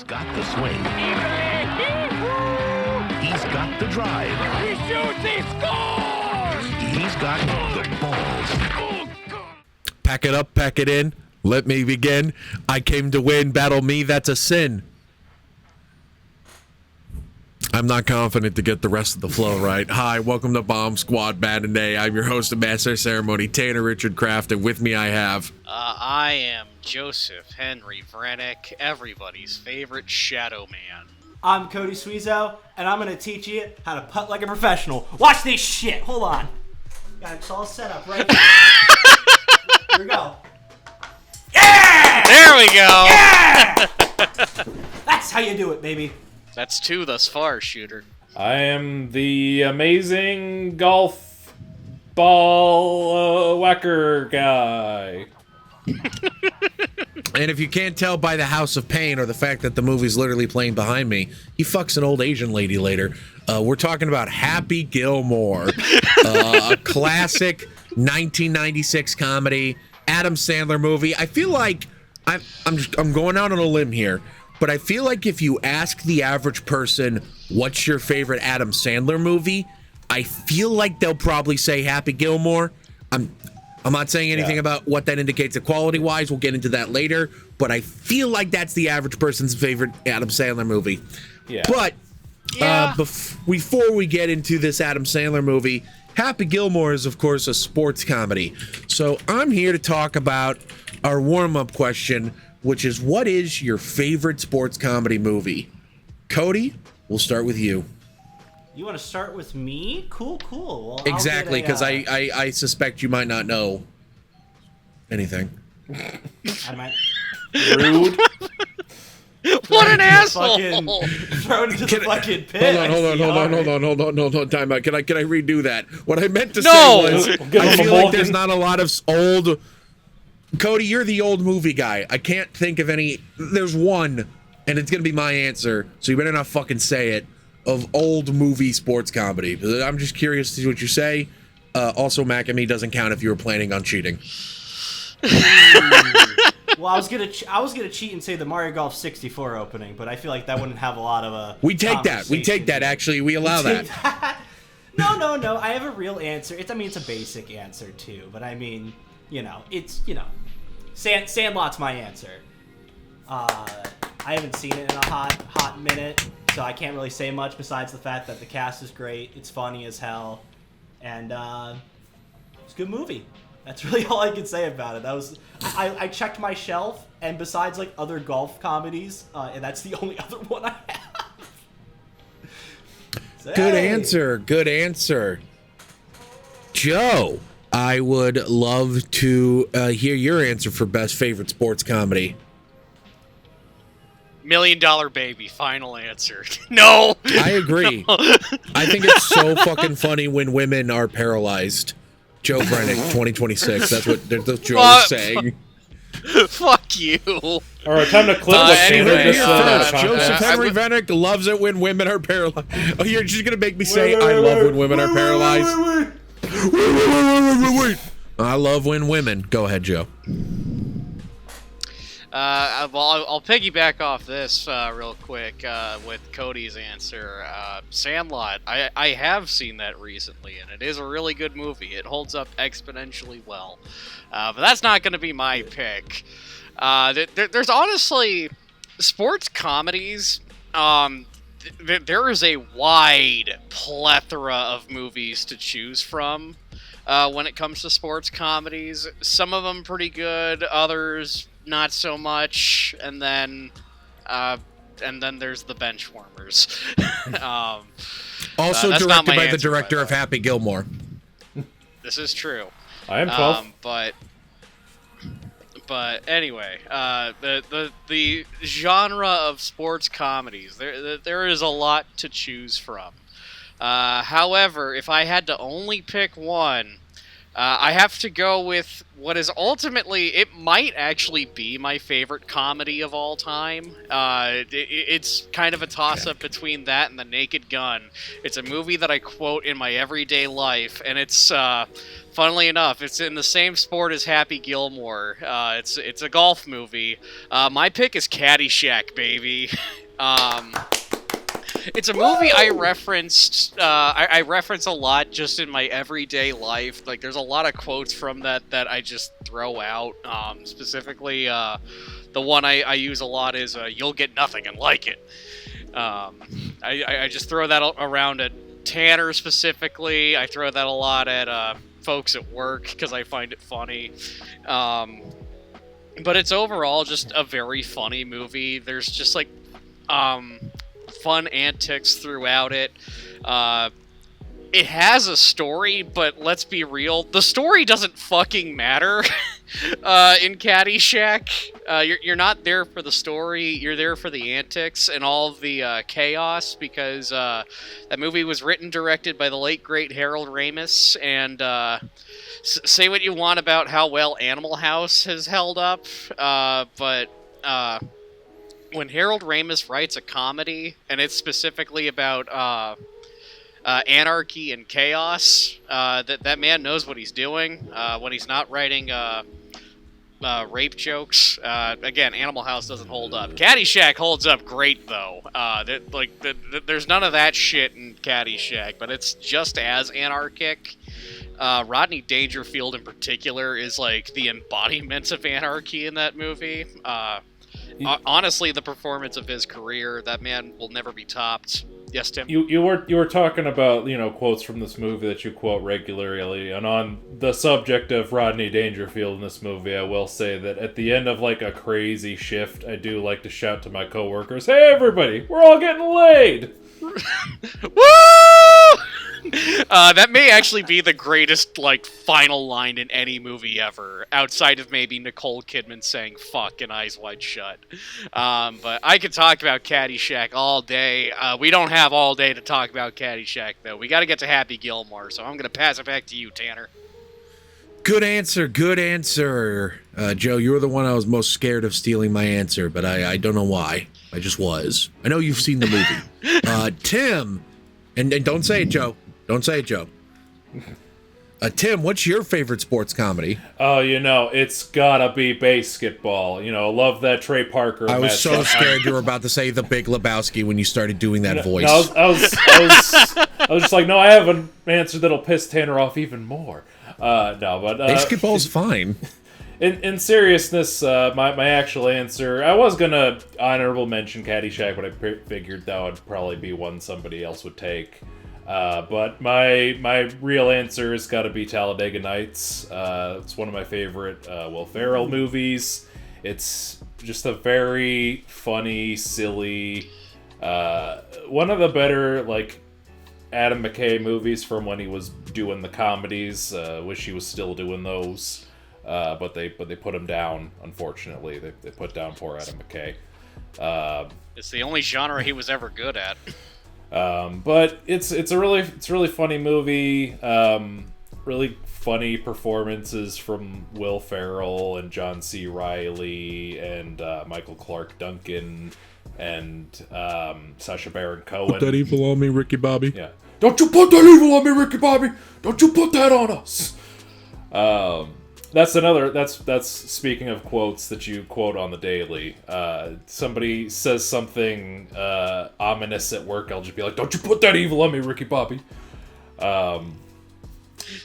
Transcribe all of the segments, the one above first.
got the swing. He's got the drive. He shoots, he scores! He's got the balls. Pack it up, pack it in. Let me begin. I came to win. Battle me, that's a sin. I'm not confident to get the rest of the flow right. Hi, welcome to Bomb Squad Matinee. I'm your host and master of ceremony, Tanner Richard Kraft, and with me I have... I am Joseph Henry Vrenick, everybody's favorite Shadow Man. I'm Cody Sweezo, and I'm going to teach you how to putt like a professional. Watch this shit. Hold on. Got it all set up right here. Here we go. Yeah! There we go! Yeah! That's how you do it, baby. That's two thus far, Shooter. I am the amazing golf ball whacker guy. And if you can't tell by the House of Pain or the fact that the movie's literally playing behind me, he fucks an old Asian lady later. We're talking about Happy Gilmore, a classic 1996 comedy, Adam Sandler movie. I feel like I'm going out on a limb here, but I feel like if you ask the average person what's your favorite Adam Sandler movie, I feel like they'll probably say Happy Gilmore. I'm not saying anything about what that indicates quality-wise. We'll get into that later. But I feel like that's the average person's favorite Adam Sandler movie. Yeah. But before we get into this Adam Sandler movie, Happy Gilmore is, of course, a sports comedy. So I'm here to talk about our warm-up question, which is, what is your favorite sports comedy movie? Cody, we'll start with you. You want to start with me? Cool. Well, Exactly, because I suspect you might not know anything. Rude. What an asshole! Throw it into the fucking pit. Hold on, time out. Can I redo that? What I meant to No! say was, Give I him a feel like Vulcan. there's not a lot of old... Cody, you're the old movie guy. I can't think of any... There's one, and it's going to be my answer, so you better not fucking say it, of old movie sports comedy. I'm just curious to see what you say. Also, Mac and me doesn't count if you were planning on cheating. Well, I was gonna cheat and say the Mario Golf 64 opening, but I feel like that wouldn't have a lot of We take that. Actually, we allow that. No. I have a real answer. It's a basic answer too, but Sandlot's my answer. I haven't seen it in a hot minute, so I can't really say much besides the fact that the cast is great, it's funny as hell, and it's a good movie. That's really all I can say about it. I checked my shelf, and besides like other golf comedies, and that's the only other one I have. So, Good hey. answer. Joe, I would love to hear your answer for best favorite sports comedy. $1 Million Baby, final answer. No! I agree. I think it's so fucking funny when women are paralyzed. Joe Brennick, 2026. That's what Joe's saying. Fuck you. All right, time to clip what anyway, Tanner just Joseph said. Henry Vennick loves it when women are paralyzed. Oh, you're just going to make me say I love when women are paralyzed? Wait. I love when women. Go ahead, Joe. Well, I'll piggyback off this real quick with Cody's answer. Sandlot, I have seen that recently, and it is a really good movie. It holds up exponentially well. But that's not going to be my pick. There's honestly sports comedies. There is a wide plethora of movies to choose from when it comes to sports comedies. Some of them pretty good, others not so much, and then there's the Benchwarmers. Also that's not directed my by the answer, director by of the way. Happy Gilmore. This is true. I am 12. But anyway, the genre of sports comedies, there is a lot to choose from. However, if I had to only pick one, I have to go with what is ultimately, it might actually be my favorite comedy of all time. It's kind of a toss-up between that and The Naked Gun. It's a movie that I quote in my everyday life, and it's, funnily enough, it's in the same sport as Happy Gilmore. It's a golf movie. My pick is Caddyshack, baby. It's a movie I referenced. I reference a lot just in my everyday life. Like, there's a lot of quotes from that I just throw out. Specifically, the one I use a lot is "You'll get nothing and like it." I just throw that around at Tanner specifically. I throw that a lot at folks at work because I find it funny. But it's overall just a very funny movie. There's just like fun antics throughout it. It has a story, but let's be real, the story doesn't fucking matter in Caddyshack. You're not there for the story, you're there for the antics and all of the chaos, because that movie was written, directed by the late, great Harold Ramis, and say what you want about how well Animal House has held up, but when Harold Ramis writes a comedy, and it's specifically about anarchy and chaos, that man knows what he's doing. When he's not writing rape jokes, again, Animal House doesn't hold up. Caddyshack holds up great, though. There's none of that shit in Caddyshack, but it's just as anarchic. Rodney Dangerfield, in particular, is like the embodiment of anarchy in that movie. Honestly, the performance of his career, that man will never be topped. Yes, Tim? You were talking about, quotes from this movie that you quote regularly, and on the subject of Rodney Dangerfield in this movie, I will say that at the end of like a crazy shift, I do like to shout to my coworkers, "Hey everybody, we're all getting laid!" Woo! That may actually be the greatest, final line in any movie ever, outside of maybe Nicole Kidman saying "fuck" and Eyes Wide Shut. But I could talk about Caddyshack all day. We don't have all day to talk about Caddyshack, though. We gotta get to Happy Gilmore, so I'm gonna pass it back to you, Tanner. Good answer, good answer. Joe, you were the one I was most scared of stealing my answer, but I don't know why. I just was. I know you've seen the movie. Tim, and don't say it, Joe. Don't say it, Joe. Tim, what's your favorite sports comedy? Oh, it's gotta be basketball. Love that Trey Parker. I was so scared you were about to say The Big Lebowski when you started doing that voice. No, I was just like, no, I have an answer that'll piss Tanner off even more. But basketball's fine. In seriousness, my actual answer, I was gonna honorable mention Caddyshack, but I figured that would probably be one somebody else would take. But my real answer has got to be Talladega Nights. It's one of my favorite Will Ferrell movies. It's just a very funny, silly, one of the better Adam McKay movies from when he was doing the comedies. Wish he was still doing those, but they put him down. Unfortunately, they put down poor Adam McKay. It's the only genre he was ever good at. But it's a really funny movie. Really funny performances from Will Ferrell and John C. Reilly and Michael Clark Duncan and Sacha Baron Cohen. Put that evil on me, Ricky Bobby. Yeah. Don't you put that evil on me, Ricky Bobby! Don't you put that on us! That's speaking of quotes that you quote on the daily. Somebody says something ominous at work, I'll just be like, "Don't you put that evil on me, Ricky Bobby."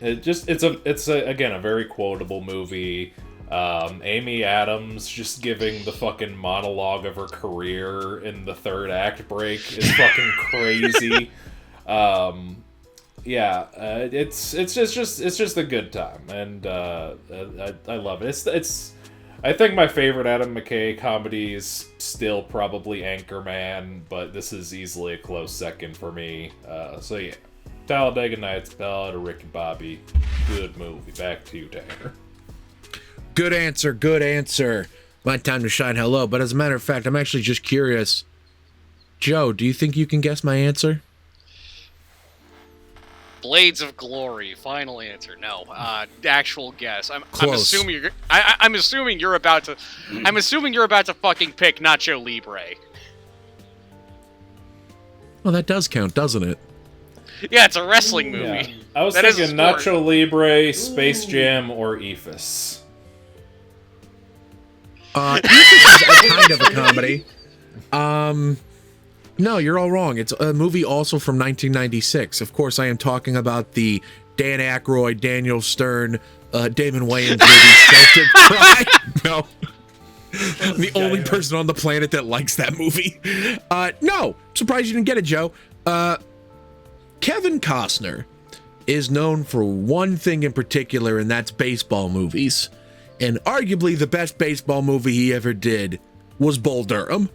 It's again a very quotable movie. Amy Adams just giving the fucking monologue of her career in the third act break is fucking crazy. It's just a good time, and I love it. I think my favorite Adam McKay comedy is still probably Anchorman, but this is easily a close second for me. So yeah, Talladega Nights, Ballad of Ricky Bobby, good movie. Back to you, Tanner. Good answer, good answer. My time to shine. Hello, but as a matter of fact, I'm actually just curious. Joe, do you think you can guess my answer? Blades of Glory. Final answer. No. Actual guess. I'm Close. assuming you're. I'm assuming you're about to. I'm assuming you're about to fucking pick Nacho Libre. Well, that does count, doesn't it? Yeah, it's a wrestling movie. Yeah. I was That is a thinking sport. Nacho Libre, Space Jam, or Ephus. Ephus is a kind of a comedy. No, you're all wrong. It's a movie also from 1996. Of course, I am talking about the Dan Aykroyd, Daniel Stern, Damon Wayans movie, Celtic Pride. No. I'm the only person on the planet that likes that movie. No, surprised you didn't get it, Joe. Kevin Costner is known for one thing in particular, and that's baseball movies. And arguably the best baseball movie he ever did was Bull Durham.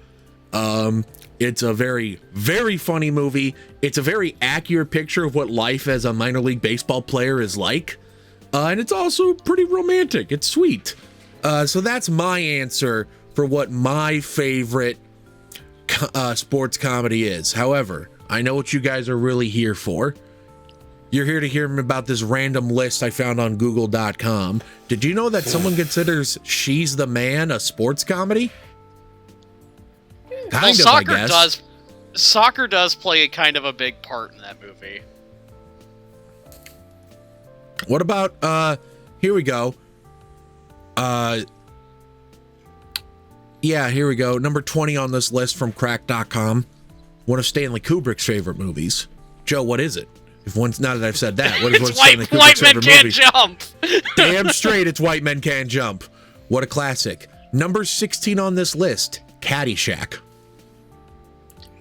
It's a very, very funny movie. It's a very accurate picture of what life as a minor league baseball player is like. And it's also pretty romantic. It's sweet. So that's my answer for what my favorite sports comedy is. However, I know what you guys are really here for. You're here to hear about this random list I found on Google.com. Did you know that someone considers She's the Man a sports comedy? Well, Kind of, I guess. Soccer does play a kind of a big part in that movie. What about, here we go. Yeah, here we go. Number 20 on this list from Crack.com. One of Stanley Kubrick's favorite movies. Joe, what is it? Now that I've said that, what is one of Stanley Kubrick's White Men favorite Can't movies? Jump! Damn straight, it's White Men Can't Jump. What a classic. Number 16 on this list, Caddyshack.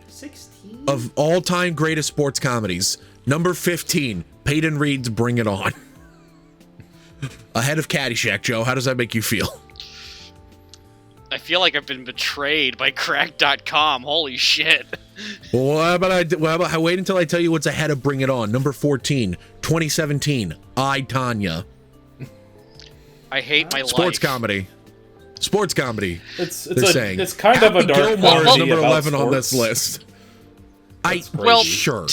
16? Of all-time greatest sports comedies. Number 15, Peyton Reed's Bring It On. Ahead of Caddyshack, Joe. How does that make you feel? I feel like I've been betrayed by Crack.com. Holy shit. Well, how about wait until I tell you what's ahead of Bring It On. Number 14, 2017, I, Tanya. I hate my life. Sports comedy. Sports comedy. It's kind of a Happy dark Gilmore is comedy number about 11 on this sports. list. That's Well, crazy. Sure.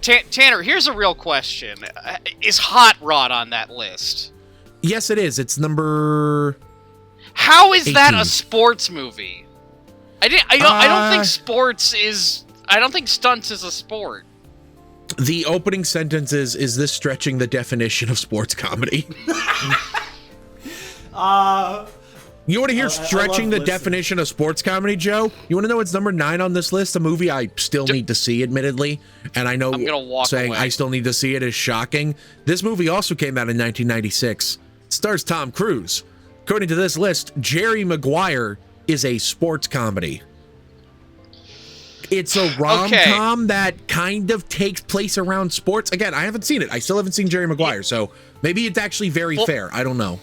Tanner, here's a real question. Is Hot Rod on that list? Yes, it is. It's number... How is that 18. a sports movie? I don't think sports is... I don't think stunts is a sport. The opening sentence is this stretching the definition of sports comedy? You want to hear stretching the definition of sports comedy, Joe? You want to know what's number 9 on this list? A movie I still need to see, admittedly. And I know I'm gonna walk saying away. I still need to see it is shocking. This movie also came out in 1996. It stars Tom Cruise. According to this list, Jerry Maguire is a sports comedy. It's a rom-com that kind of takes place around sports. Again, I haven't seen it. I still haven't seen Jerry Maguire, so maybe it's actually very fair. I don't know.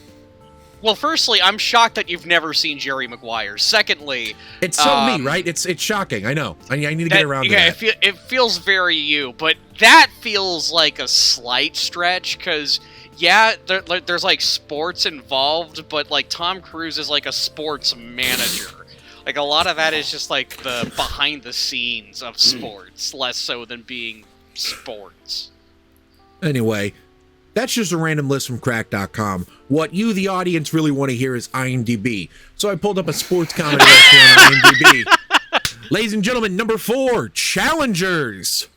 Well, firstly, I'm shocked that you've never seen Jerry Maguire. Secondly... It's so me, right? It's shocking. I know. I need to get around to that. It feels very you, but that feels like a slight stretch, because... Yeah, there's like sports involved, but like Tom Cruise is like a sports manager. Like a lot of that is just like the behind the scenes of sports, less so than being sports. Anyway, that's just a random list from Crack.com. What you, the audience, really want to hear is IMDb. So I pulled up a sports comedy list here on IMDb. Ladies and gentlemen, number 4, Challengers.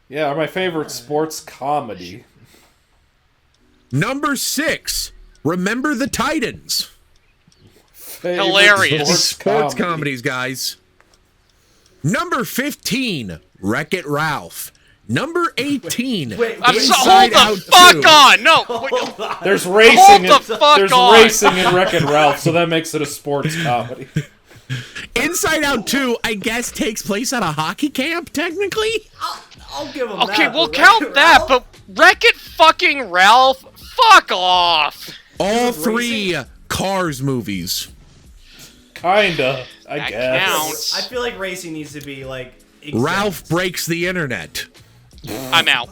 Yeah, my favorite sports comedy. Number 6, Remember the Titans. Favorite Hilarious. Sports comedies, guys. Number 15, Wreck-It Ralph. Number 18, Wait, Hold Inside the Out fuck 2. on! No! There's racing. Hold the fuck there's on. racing in Wreck-It Ralph, so that makes it a sports comedy. Inside Out 2, I guess, takes place at a hockey camp, technically? I'll give him that. Okay, we'll but count Wreck-It that, Ralph? but Wreck-It fucking Ralph? Fuck off! All 3 Cars movies. Kinda, I That guess. counts. I feel like racing needs to be like exempt. Ralph breaks the internet. I'm out.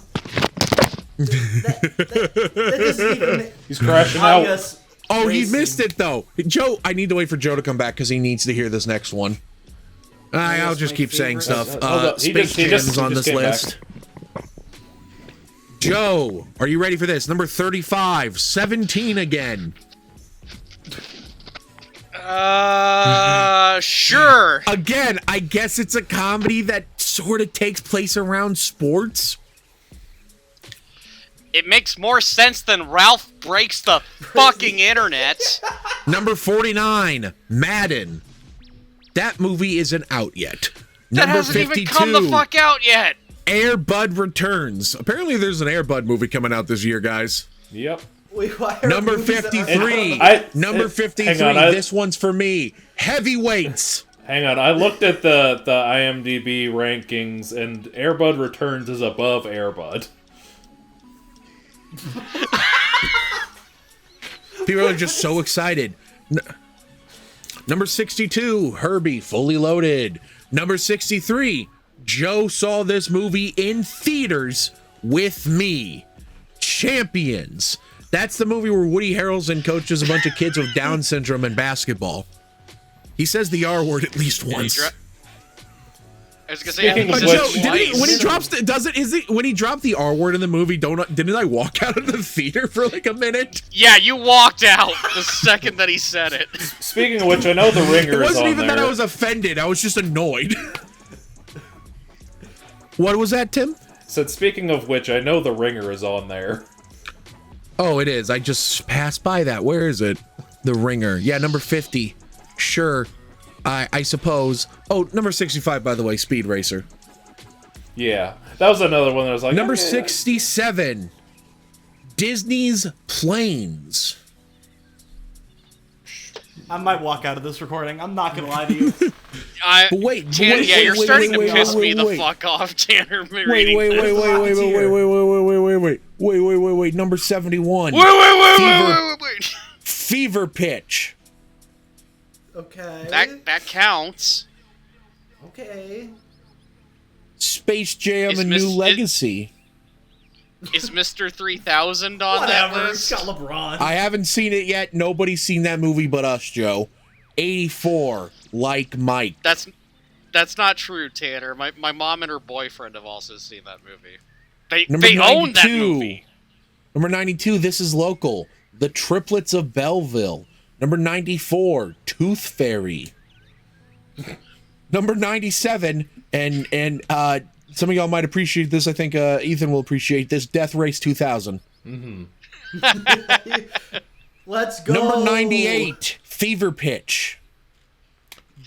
That doesn't even He's crashing I out. guess Oh, he racing- missed it, though. Joe, I need to wait for Joe to come back because he needs to hear this next one. I'll That's just my keep saying favorite. stuff. Hold up. He Space just Jam is on came this back. list. Joe, are you ready for this? Number 35, 17 again. Sure. Again, I guess it's a comedy that sort of takes place around sports. It makes more sense than Ralph Breaks the Fucking Internet. Number 49, Madden. That movie isn't out yet. That Number hasn't 52, even come the fuck out yet. Air Bud Returns. Apparently there's an Air Bud movie coming out this year, guys. Yep. Wait, why are Number movies that are- 53. Number 53. Hang on, This one's for me. Heavyweights. Hang on, I looked at the IMDb rankings, and Air Bud Returns is above Air Bud. People are just so excited. Number 62, Herbie, Fully Loaded. Number 63, Joe saw this movie in theaters with me. Champions. That's the movie where Woody Harrelson coaches a bunch of kids with Down syndrome in basketball. He says the R word at least once. I was gonna say, Speaking of Joe, which- when he drops when he dropped the R word in the movie, didn't I walk out of the theater for like a minute? Yeah, you walked out the second that he said it. Speaking of which, I know The Ringer It is wasn't on even there. that I was offended. I was just annoyed. What was that, Tim? Said, speaking of which, I know The Ringer is on there. Oh, it is. I just passed by that. Where is it? The Ringer. Yeah, number 50. Sure. I suppose. Oh, number 65, by the way, Speed Racer. Yeah, that was another one that was like... Number okay. 67, Disney's Planes. I might walk out of this recording. I'm not gonna lie to you. But wait, Tanner, wait, yeah, wait, you're wait, starting wait, to wait, piss wait, me the wait. fuck off, Tanner. Wait. Number 71. Wait. Fever Pitch. Okay. That counts. Okay. Space Jam: Is A Miss- New is- Legacy. Is Mr. 3000 on Whatever. that It's list? got LeBron. I haven't seen it yet. Nobody's seen that movie but us, Joe. 84, Like Mike. That's not true, Tanner. My mom and her boyfriend have also seen that movie. Number They own that 92. movie. Number 92, This Is Local. The Triplets of Belleville. Number 94, Tooth Fairy. Number 97, and some of y'all might appreciate this. I think Ethan will appreciate this. Death Race 2000. Let's go. Number 98, Fever Pitch.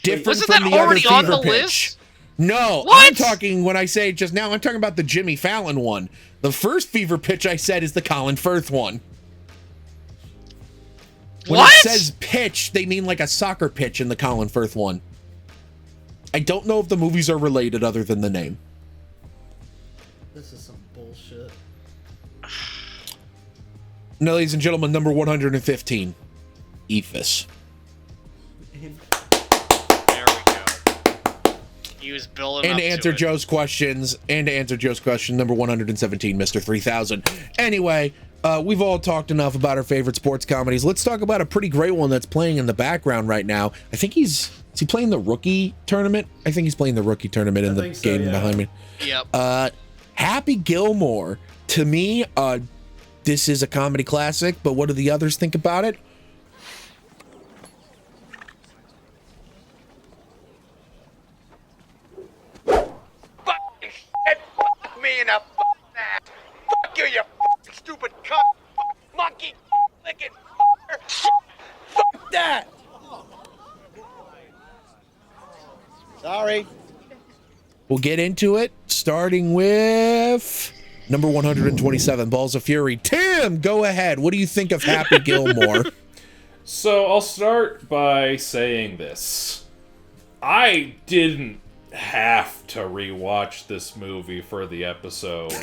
Different Wasn't from that the already other on Fever the Pitch. list? No, What? I'm talking, when I say just now, I'm talking about the Jimmy Fallon one. The first Fever Pitch I said is the Colin Firth one. When What? it says pitch, they mean like a soccer pitch in the Colin Firth one. I don't know if the movies are related other than the name. This is some bullshit. Now, ladies and gentlemen, number 115, Ephus. There we go. He was building And up to answer to it. Joe's questions, number 117, Mr. 3000. Anyway, we've all talked enough about our favorite sports comedies. Let's talk about a pretty great one that's playing in the background right now. I think is he playing the rookie tournament? I think he's playing the rookie tournament in the think so, game yeah. behind me. Yep. Happy Gilmore. To me, this is a comedy classic, but what do the others think about it? Fuck me in the ass. Fuck you, you fucking stupid cunt. Monkey licking. Fuck that. Sorry. We'll get into it, starting with number 127, Balls of Fury. Tim, go ahead. What do you think of Happy Gilmore? So I'll start by saying this. I didn't have to rewatch this movie for the episode.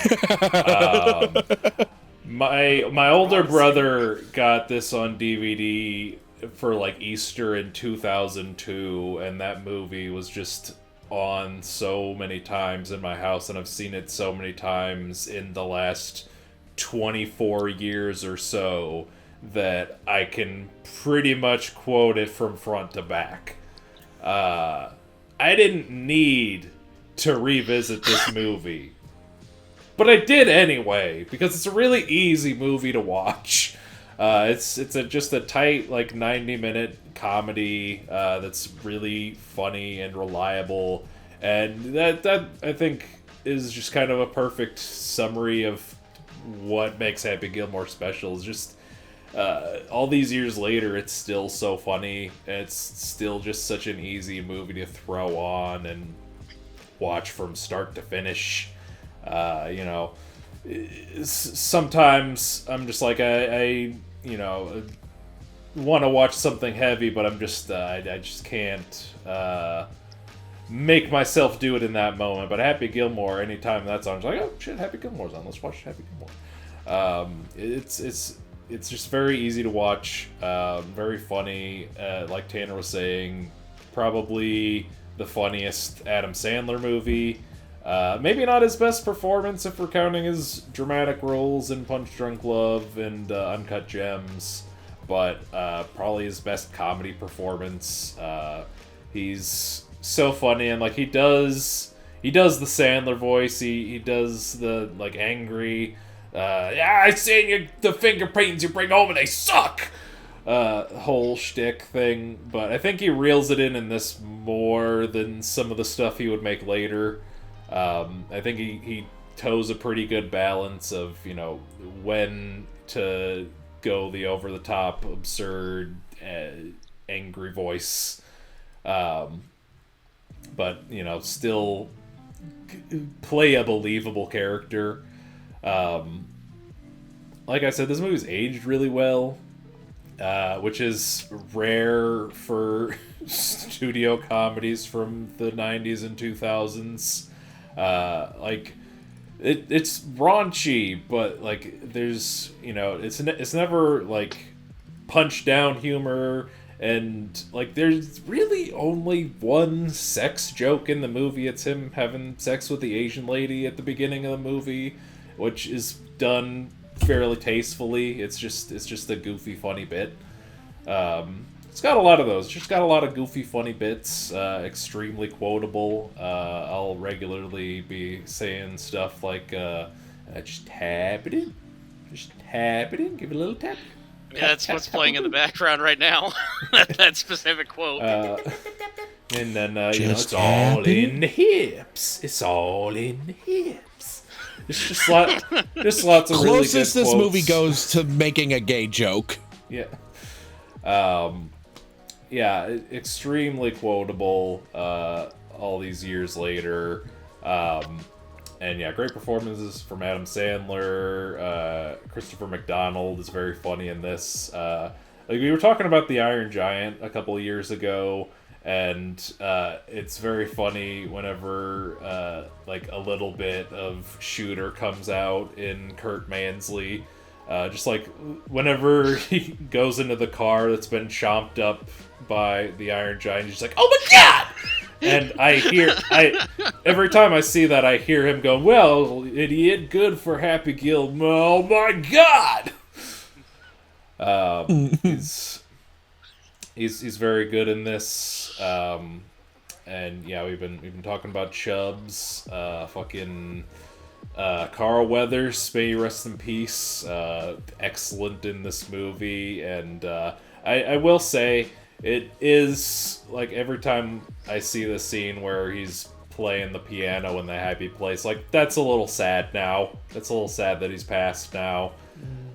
My older brother got this on DVD for like Easter in 2002, and that movie was just on so many times in my house, and I've seen it so many times in the last 24 years or so that I can pretty much quote it from front to back. I didn't need to revisit this movie. but I did anyway because it's a really easy movie to watch. It's just a tight 90-minute comedy that's really funny and reliable, and that I think is just kind of a perfect summary of what makes Happy Gilmore special. Is just all these years later, it's still so funny. It's still just such an easy movie to throw on and watch from start to finish. Sometimes I'm just like I want to watch something heavy, but I'm just I just can't make myself do it in that moment. But Happy Gilmore, anytime that's on, I'm like, oh shit, Happy Gilmore's on. Let's watch Happy Gilmore. It's just very easy to watch, very funny. Like Tanner was saying, probably the funniest Adam Sandler movie. Maybe not his best performance if we're counting his dramatic roles in Punch Drunk Love and Uncut Gems, but probably his best comedy performance. He's so funny, and he does the Sandler voice. He does the angry. I seen the finger paintings you bring home and they suck. Whole shtick thing, but I think he reels it in this more than some of the stuff he would make later. I think he toes a pretty good balance of when to go the over the top, absurd, angry voice, but still play a believable character. Like I said, this movie's aged really well, which is rare for studio comedies from the 90s and 2000s. It's raunchy, but there's it's never punch down humor, and there's really only one sex joke in the movie. It's him having sex with the Asian lady at the beginning of the movie, which is done fairly tastefully. It's just a goofy, funny bit. It's got a lot of those. It's just got a lot of goofy, funny bits. Extremely quotable. I'll regularly be saying stuff like, just tap it in. Just tap it in. Give it a little tap. Yeah, that's what's playing in the background right now. That specific quote. And then, it's all in the hips. It's all in the hips. It's just lots of really good Closest this quotes. movie goes to making a gay joke. Yeah. Extremely quotable all these years later. And great performances from Adam Sandler. Christopher McDonald is very funny in this. We were talking about The Iron Giant a couple of years ago, and it's very funny whenever a little bit of Shooter comes out in Kurt Mansley. Just whenever he goes into the car that's been chomped up by the Iron Giant, he's like, "Oh my god!" And every time I see that, I hear him go, "Well, idiot, good for Happy Gilmore." Oh my god! He's very good in this. And we've been talking about Chubbs, Carl Weathers, may he rest in peace. Excellent in this movie, and I will say it is every time I see the scene where he's playing the piano in the happy place, that's a little sad now. That's a little sad that he's passed now.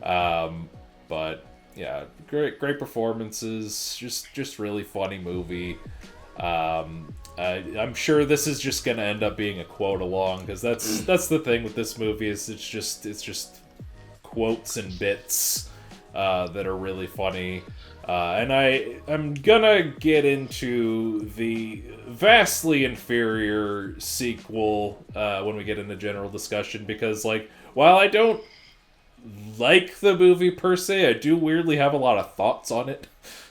But yeah, great performances. Just really funny movie. I'm sure this is just gonna end up being a quote along, because that's the thing with this movie, is it's just quotes and bits that are really funny. And I'm gonna get into the vastly inferior sequel when we get into general discussion, because while I don't like the movie per se, I do weirdly have a lot of thoughts on it,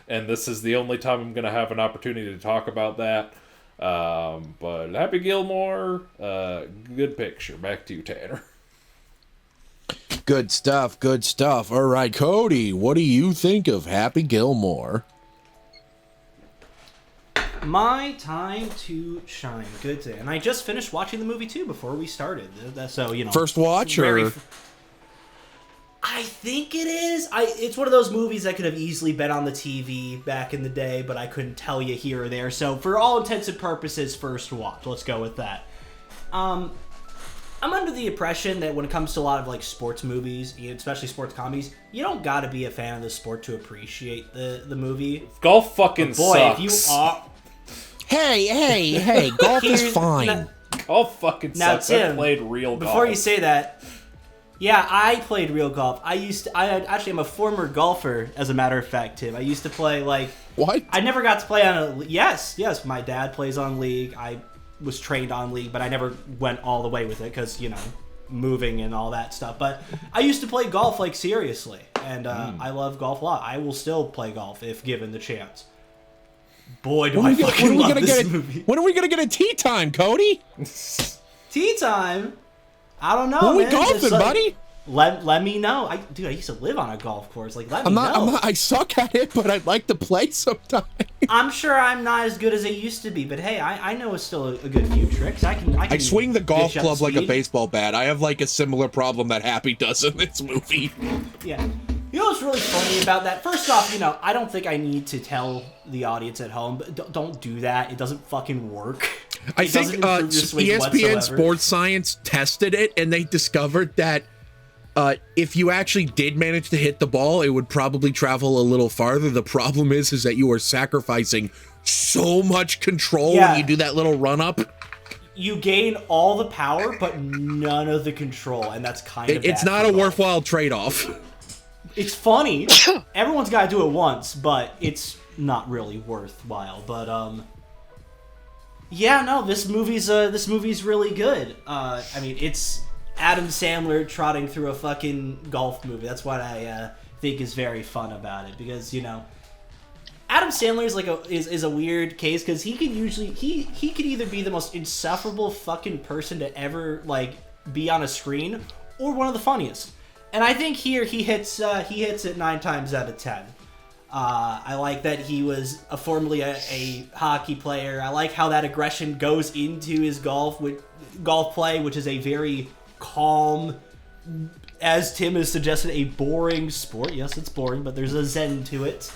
and this is the only time I'm gonna have an opportunity to talk about that. But Happy Gilmore, good picture. Back to you, Tanner. Good stuff. All right, Cody, what do you think of Happy Gilmore? My time to shine. Good day. And I just finished watching the movie too before we started. So First watch or? I think it is. It's one of those movies that could have easily been on the TV back in the day, but I couldn't tell you here or there. So for all intents and purposes, first watch. Let's go with that. I'm under the impression that when it comes to a lot of like sports movies, especially sports comedies, you don't got to be a fan of the sport to appreciate the movie. Golf fucking Boy, sucks. if you are, Hey, golf is fine. Golf fucking sucks. Tim, I played real golf. before you say that, yeah, I played real golf. I actually am a former golfer, as a matter of fact, Tim. I used to play What? I never got to play on a. Yes. My dad plays on League. I was trained on League, but I never went all the way with it because moving and all that stuff. But I used to play golf seriously, and I love golf a lot. I will still play golf if given the chance. Boy, do I fucking love this movie. When are we gonna get a tea time, Cody? Tea time? I don't know, When we man. golfing, buddy? Let me know. I used to live on a golf course. Let me know. I suck at it, but I'd like to play sometime. I'm sure I'm not as good as I used to be, but hey, I know it's still a good few tricks. I can swing the golf dish up club like a speed. baseball bat. I have a similar problem that Happy does in this movie. Yeah. You know what's really funny about that? First off, I don't think I need to tell the audience at home, but don't do that. It doesn't fucking work. I think ESPN Sports Science tested it, and they discovered that if you actually did manage to hit the ball, it would probably travel a little farther. The problem is that you are sacrificing so much control when you do that little run up. You gain all the power, but none of the control, and that's kind of it's bad not for a golf. worthwhile trade-off. It's funny. Everyone's got to do it once, but it's not really worthwhile. But yeah, no, this movie's really good. I mean, it's Adam Sandler trotting through a fucking golf movie. That's what I think is very fun about it, because Adam Sandler is a weird case, because he can usually he could either be the most insufferable fucking person to ever be on a screen, or one of the funniest. And I think here he hits it 9 times out of 10. I like that he was formerly a hockey player. I like how that aggression goes into his golf play, which is a very calm, as Tim has suggested, a boring sport. Yes, it's boring, but there's a zen to it.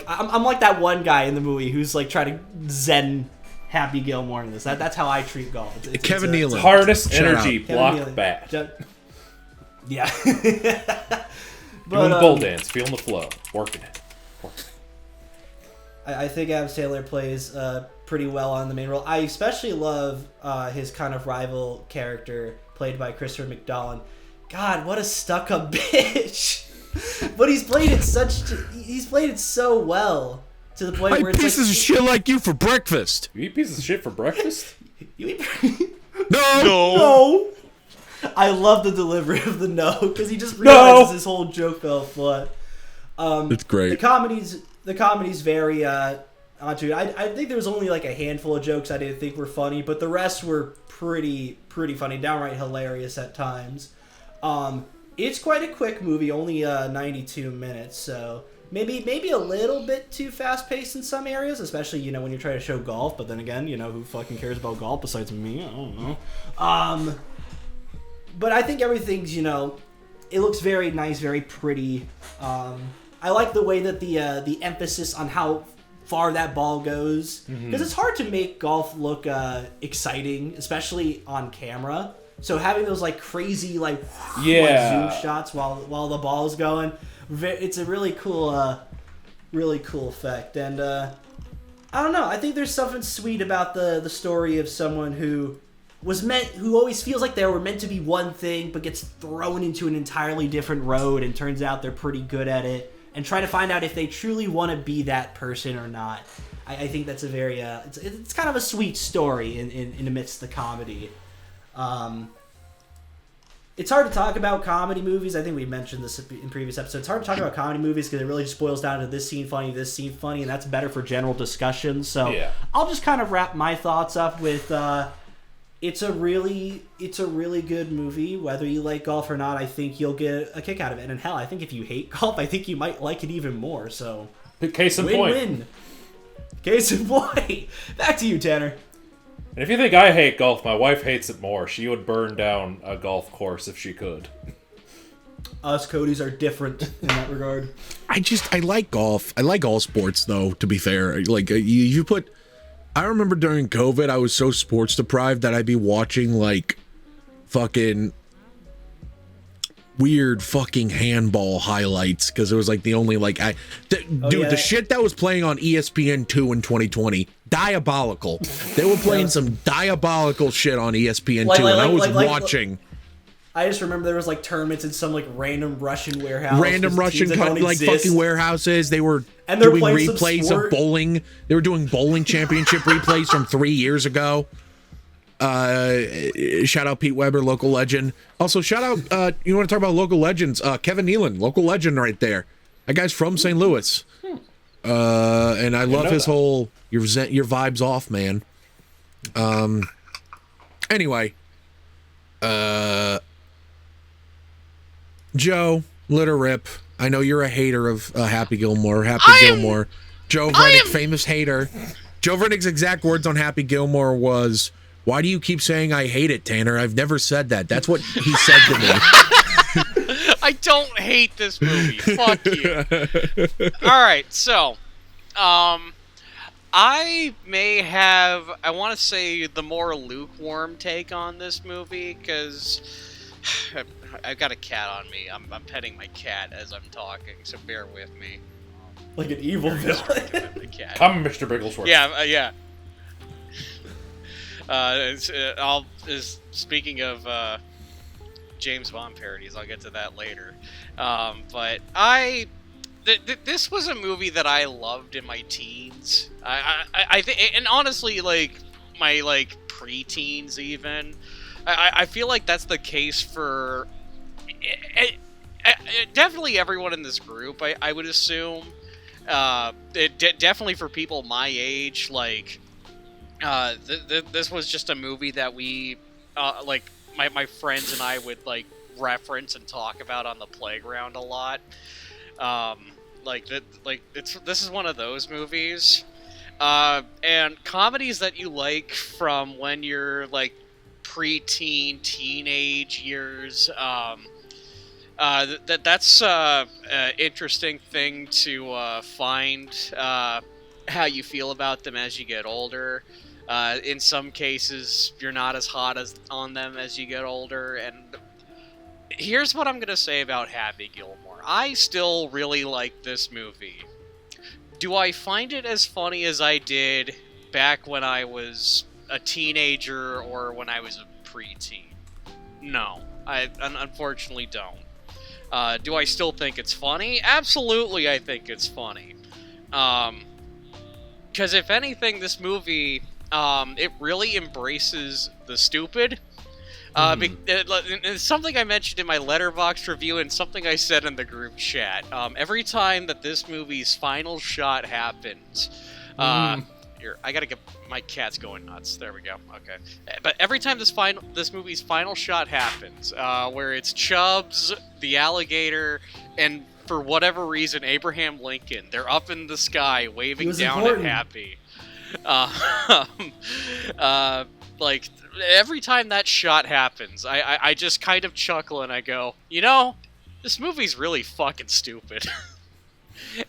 I'm like that one guy in the movie who's trying to zen Happy Gilmore in this. That's how I treat golf. Kevin Nealon. Hardest energy, block Nealon. bat. Yeah. Doing the bull dance, feeling the flow, working it. I think Adam Sandler plays pretty well on the main role. I especially love his kind of rival character played by Christopher McDonald. God, what a stuck-up bitch! But he's played it so well to the point where it's pieces of shit like you for breakfast. You eat pieces of shit for breakfast? No. I love the delivery of the no, because he just realizes his whole joke fell flat. It's great. The comedy's very onto it. I think there was only a handful of jokes I didn't think were funny, but the rest were pretty funny, downright hilarious at times. It's quite a quick movie, only 92 minutes, so maybe a little bit too fast paced in some areas, especially when you're trying to show golf. But then again, who fucking cares about golf besides me? I don't know. But I think everything's it looks very nice, very pretty. I like the way that the emphasis on how far that ball goes, because it's hard to make golf look exciting, especially on camera. So having those crazy zoom shots while the ball's going, it's a really cool effect. And I don't know, I think there's something sweet about the story of someone who always feels like they were meant to be one thing, but gets thrown into an entirely different road, and turns out they're pretty good at it, and try to find out if they truly want to be that person or not. I think that's a very it's kind of a sweet story in amidst the comedy. It's hard to talk about comedy movies. I think we mentioned this in previous episodes. It's hard to talk about comedy movies because it really just boils down to this scene funny, and that's better for general discussion. So yeah. I'll just kind of wrap my thoughts up with it's a really good movie. Whether you like golf or not, I think you'll get a kick out of it. And hell, I think if you hate golf, I think you might like it even more. So case in point. Win-win. Case in point. Back to you, Tanner. And if you think I hate golf, my wife hates it more. She would burn down a golf course if she could. Us Codys are different in that regard. I like golf. I like all sports, though, to be fair. Like, you put... I remember during COVID, I was so sports deprived that I'd be watching, like, fucking weird fucking handball highlights, because it was, like, the only, like... the shit that was playing on ESPN2 in 2020, diabolical. They were playing some diabolical shit on ESPN2, and I was watching... I just remember there was like tournaments in some like random Russian warehouse. Fucking warehouses. They were and they're doing playing replays of bowling. They were doing bowling championship replays from 3 years ago. Shout out Pete Weber, local legend. Also, shout out, you want to talk about local legends? Kevin Nealon, local legend right there. That guy's from St. Louis. And I love his whole, your vibes off, man. Anyway. Joe, let her rip. I know you're a hater of Happy Gilmore. Gilmore. Joe Vernick, famous hater. Joe Vernick's exact words on Happy Gilmore was, "Why do you keep saying I hate it, Tanner? I've never said that." That's what he said to me. I don't hate this movie. Fuck you. Alright, so, I may have, I want to say, the more lukewarm take on this movie, because I've got a cat on me. I'm petting my cat as I'm talking, so bear with me. Like an evil villain. I'm Mr. Bigglesworth. Yeah. Speaking of James Bond parodies, I'll get to that later. But this was a movie that I loved in my teens. I think, and honestly, like my pre-teens even. I feel like that's the case for definitely everyone in this group. I would assume. Definitely for people my age, like this was just a movie that we like my friends and I would like reference and talk about on the playground a lot. This is one of those movies, and comedies that you like from when you're like pre-teen, teenage years. That's interesting thing to find how you feel about them as you get older. In some cases, you're not as hot on them as you get older. And here's what I'm gonna say about Happy Gilmore. I still really like this movie. Do I find it as funny as I did back when I was a teenager or when I was a preteen? No, I unfortunately don't. Do I still think it's funny? Absolutely, I think it's funny. Because if anything, this movie, it really embraces the stupid. It's something I mentioned in my Letterboxd review and something I said in the group chat. Every time that this movie's final shot happens, here, I gotta get my cat's going nuts. There we go. Okay, but every time this movie's final shot happens, where it's Chubbs, the alligator, and for whatever reason Abraham Lincoln, they're up in the sky waving down important. at Happy. Like every time that shot happens, I just kind of chuckle and I go, you know, this movie's really fucking stupid.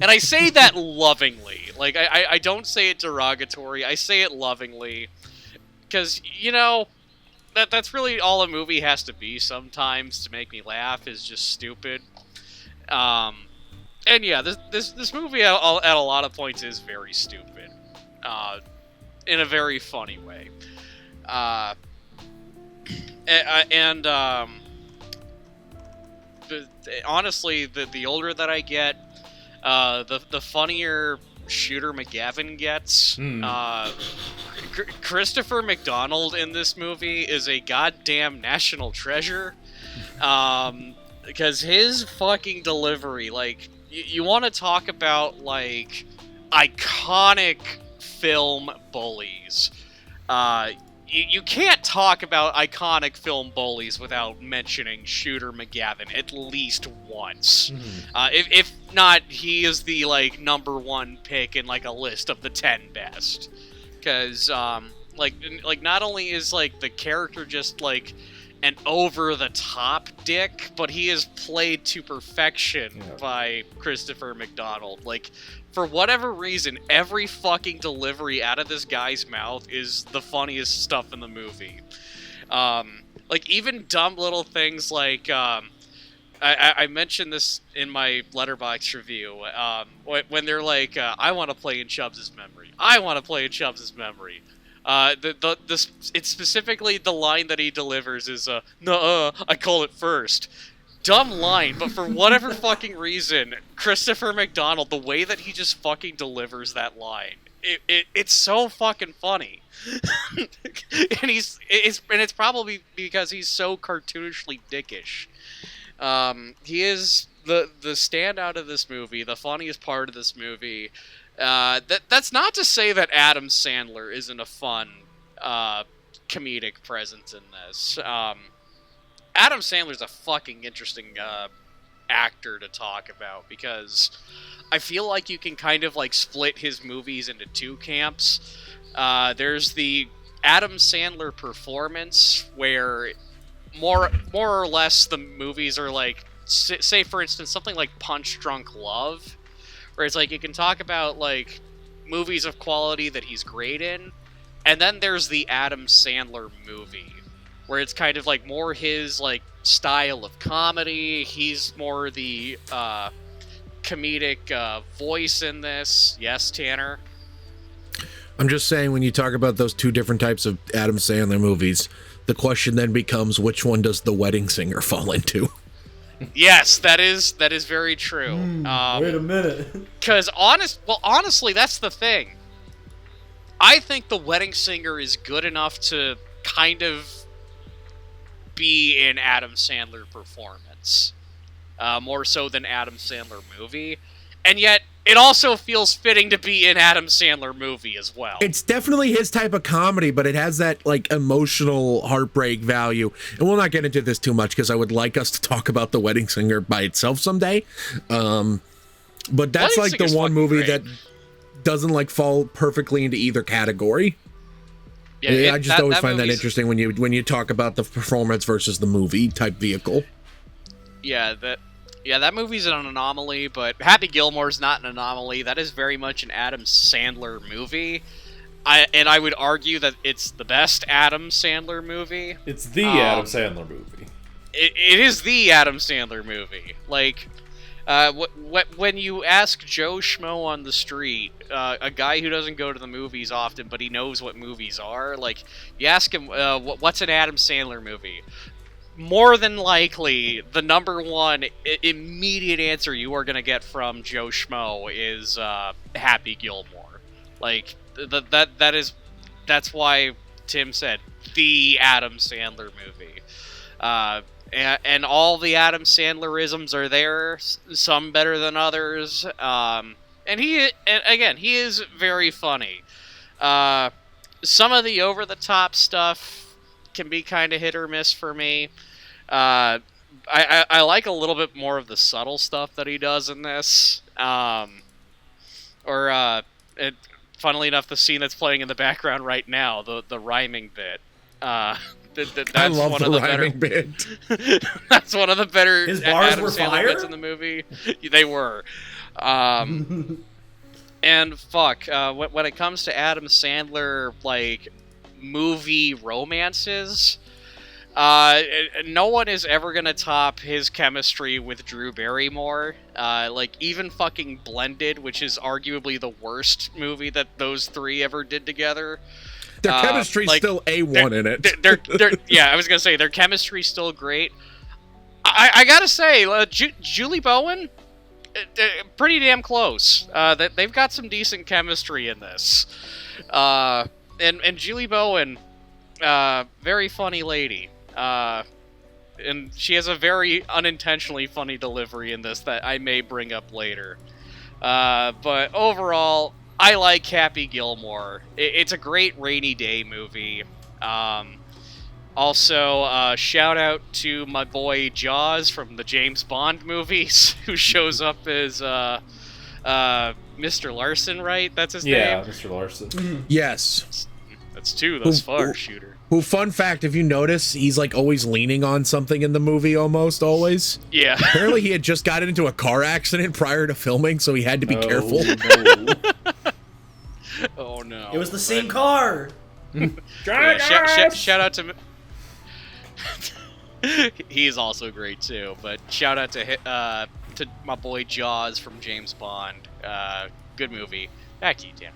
And I say that lovingly. Like, I don't say it derogatory. I say it lovingly. Because, you know, that's really all a movie has to be sometimes to make me laugh, is just stupid. And yeah, this movie at a lot of points is very stupid. In a very funny way. Honestly, the older that I get, the funnier Shooter McGavin gets. Christopher McDonald in this movie is a goddamn national treasure. Because his fucking delivery, like, you want to talk about, like, iconic film bullies. you can't talk about iconic film bullies without mentioning Shooter McGavin at least once. If not, he is the like number one pick in like a list of the 10 best. Because like not only is like the character just like an over-the-top dick, but he is played to perfection by Christopher McDonald. Like, for whatever reason, every fucking delivery out of this guy's mouth is the funniest stuff in the movie. Like, even dumb little things like, I mentioned this in my Letterboxd review, when they're like, I want to play in Chubbs' memory. I want to play in Chubbs' memory. It's specifically the line that he delivers is, nuh-uh, I call it first. Dumb line, but for whatever fucking reason, Christopher McDonald, the way that he just fucking delivers that line, it's so fucking funny. And it's probably because he's so cartoonishly dickish. He is the standout of this movie, the funniest part of this movie. That's not to say that Adam Sandler isn't a fun comedic presence in this. Adam Sandler's a fucking interesting actor to talk about because I feel like you can kind of like split his movies into two camps. There's the Adam Sandler performance where more or less the movies are like, say for instance something like Punch Drunk Love, where it's like you can talk about like movies of quality that he's great in, and then there's the Adam Sandler movie, where it's kind of like more his like style of comedy. He's more the comedic voice in this. Yes, Tanner? I'm just saying, when you talk about those two different types of Adam Sandler movies, the question then becomes, which one does The Wedding Singer fall into? Yes, that is very true. Wait a minute. Because honestly, that's the thing. I think The Wedding Singer is good enough to kind of be an Adam Sandler performance, more so than Adam Sandler movie, and yet it also feels fitting to be an Adam Sandler movie as well. It's definitely his type of comedy, but it has that like emotional heartbreak value. And we'll not get into this too much because I would like us to talk about The Wedding Singer by itself someday. But that's like the one movie that doesn't like fall perfectly into either category. Yeah, I just always find that interesting when you talk about the performance versus the movie type vehicle. Yeah, that movie's an anomaly, but Happy Gilmore's not an anomaly. That is very much an Adam Sandler movie. I would argue that it's the best Adam Sandler movie. It's the Adam Sandler movie. It is the Adam Sandler movie. Like, when you ask Joe Schmo on the street, a guy who doesn't go to the movies often, but he knows what movies are, like, you ask him, what's an Adam Sandler movie? More than likely, the number one immediate answer you are going to get from Joe Schmo is Happy Gilmore. Like, that's why Tim said the Adam Sandler movie. And all the Adam Sandlerisms are there, some better than others. And he is very funny. Some of the over-the-top stuff can be kind of hit or miss for me. I like a little bit more of the subtle stuff that he does in this. Funnily enough, the scene that's playing in the background right now, the rhyming bit. That's I love one the of the rhyming better, bit. That's one of the better His bars Adam were Sandler fire? bits in the movie. They were. And fuck, when it comes to Adam Sandler, like, movie romances, no one is ever gonna top his chemistry with Drew Barrymore. Like, even fucking Blended, which is arguably the worst movie that those three ever did together. Their chemistry's like, still A1 in it. They're yeah, I was gonna say their chemistry's still great. I gotta say, Julie Bowen, pretty damn close. They've got some decent chemistry in this. And Julie Bowen, very funny lady. And she has a very unintentionally funny delivery in this that I may bring up later. But overall, I like Happy Gilmore. It's a great rainy day movie. Also, shout out to my boy Jaws from the James Bond movies, who shows up as Mr. Larson, right? That's his name? Yeah, Mr. Larson. Yes. That's two thus far, shooter. Who, fun fact, if you notice, he's like always leaning on something in the movie, almost always. Yeah. Apparently he had just gotten into a car accident prior to filming, so he had to be careful. No. Oh no. It was the same car. Yeah, shout out to... He's also great too, but shout out to my boy Jaws from James Bond. Good movie. Back to you, Dan.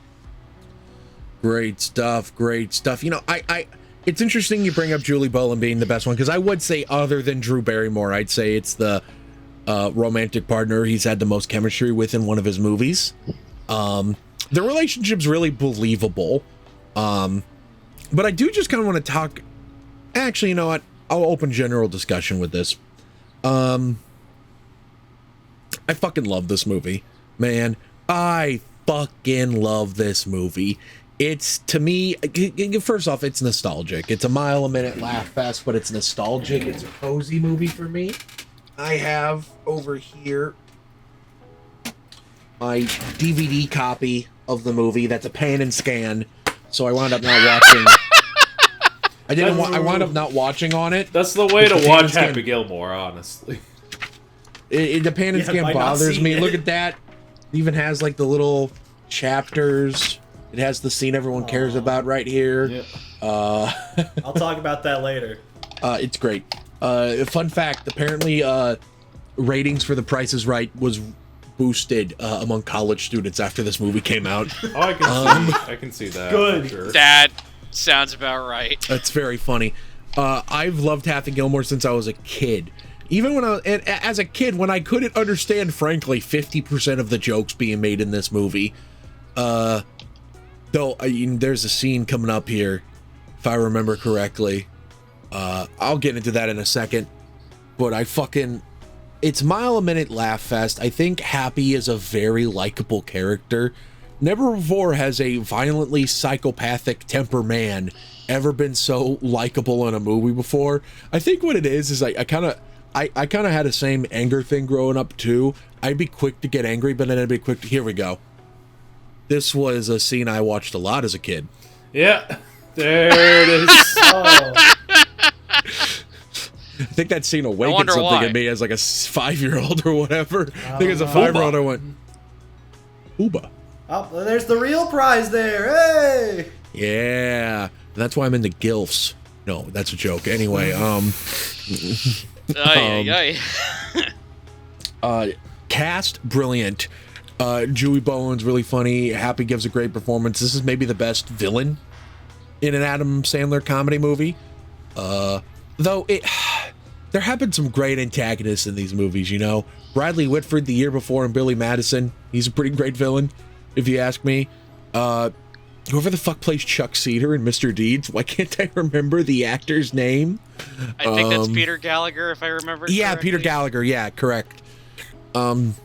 Great stuff, great stuff. You know, I it's interesting you bring up Julie Bowen being the best one, because I would say, other than Drew Barrymore, I'd say it's the romantic partner he's had the most chemistry with in one of his movies. The relationship's really believable. But I do just kind of want to talk... Actually, you know what? I'll open general discussion with this. I fucking love this movie. Man, I fucking love this movie. It's, to me, first off, it's nostalgic. It's a mile a minute laugh fest, but it's nostalgic. It's a cozy movie for me. I have over here my DVD copy of the movie. That's a pan and scan. So I wound up not watching. I wound up not watching on it. That's the way to watch Happy Gilmore, honestly. The pan and scan bothers me. Look at that. It even has like the little chapters. It has the scene everyone cares about right here. Yep. I'll talk about that later. It's great. Fun fact, apparently ratings for The Price is Right was boosted among college students after this movie came out. Oh, I can see that. Good. For sure. That sounds about right. That's very funny. I've loved Happy Gilmore since I was a kid. Even when as a kid, when I couldn't understand, frankly, 50% of the jokes being made in this movie. Though, there's a scene coming up here, if I remember correctly. I'll get into that in a second. But it's mile a minute laugh fest. I think Happy is a very likable character. Never before has a violently psychopathic temper man ever been so likable in a movie before. I think what it is I kind of had the same anger thing growing up too. I'd be quick to get angry, but then I'd be quick to, here we go. This was a scene I watched a lot as a kid. Yeah, there it is. Oh. I think that scene awakened something in me as like a 5-year-old or whatever. I think as a 5-year-old I went, Uba. Oh, there's the real prize there. Hey! Yeah. That's why I'm into GILFs. No, that's a joke. Anyway, cast, brilliant. Julie Bowen's really funny. Happy gives a great performance. This is maybe the best villain in an Adam Sandler comedy movie. Though there have been some great antagonists in these movies, you know. Bradley Whitford the year before and Billy Madison. He's a pretty great villain, if you ask me. Whoever the fuck plays Chuck Cedar in Mr. Deeds, why can't I remember the actor's name? I think that's Peter Gallagher, if I remember Yeah, correctly. Peter Gallagher, yeah, correct. Just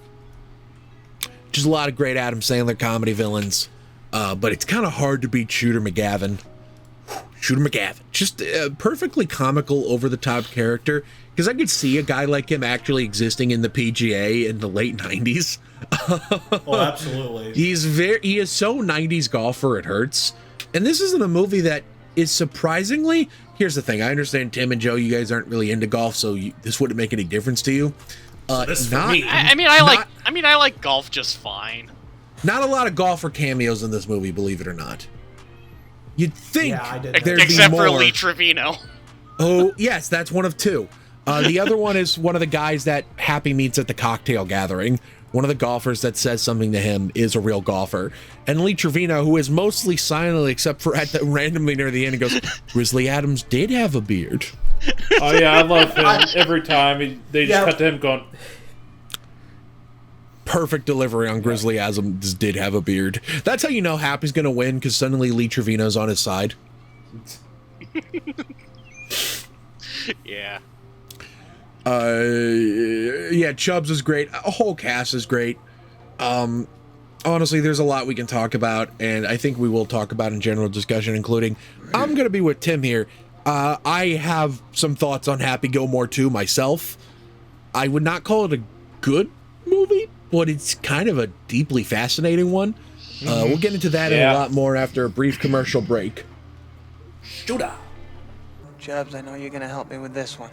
a lot of great Adam Sandler comedy villains. But it's kind of hard to beat Shooter McGavin. Shooter McGavin. Just a perfectly comical, over-the-top character. Because I could see a guy like him actually existing in the PGA in the late 90s. Oh, absolutely. He is so 90s golfer, it hurts. And this isn't a movie that is surprisingly... Here's the thing. I understand Tim and Joe, you guys aren't really into golf, so this wouldn't make any difference to you. This for me. I like golf just fine. Not a lot of golfer cameos in this movie, believe it or not. You'd think there'd Except be for more. Lee Trevino. Oh, yes, that's one of two. The other one is one of the guys that Happy meets at the cocktail gathering. One of the golfers that says something to him is a real golfer. And Lee Trevino, who is mostly silent except for randomly near the end, he goes, Grizzly Adams did have a beard. Oh, yeah, I love him every time. They just cut to him going... Perfect delivery on Grizzly Adams did have a beard. That's how you know Happy's going to win, because suddenly Lee Trevino's on his side. Yeah. Yeah, Chubbs is great. A whole cast is great. honestly, there's a lot we can talk about, and I think we will talk about in general discussion, including I'm going to be with Tim here. I have some thoughts on Happy Gilmore 2 myself. I would not call it a good movie, but it's kind of a deeply fascinating one. We'll get into that and a lot more after a brief commercial break. Judah. Chubbs, I know you're gonna help me with this one.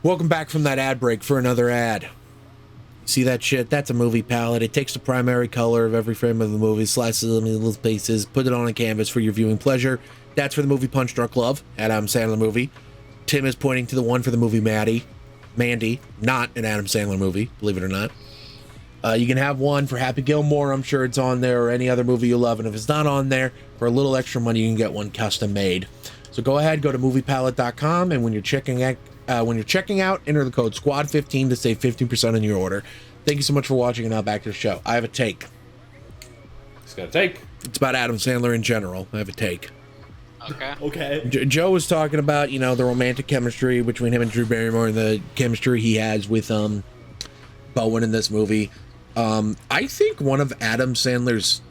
Welcome back from that ad break for another ad. See that shit? That's a movie palette. It takes the primary color of every frame of the movie, slices them into little spaces, put it on a canvas for your viewing pleasure. That's for the movie Punch Drunk Love, Adam Sandler movie. Tim is pointing to the one for the movie Mandy, not an Adam Sandler movie, believe it or not. You can have one for Happy Gilmore, I'm sure it's on there, or any other movie you love, and if it's not on there, for a little extra money, you can get one custom made. So go ahead, go to moviepalette.com, and when you're checking out, enter the code SQUAD15 to save 15% on your order. Thank you so much for watching, and now back to the show. I have a take. He's got a take. It's about Adam Sandler in general. I have a take. Okay. Joe was talking about, the romantic chemistry between him and Drew Barrymore and the chemistry he has with Bowen in this movie. I think one of Adam Sandler's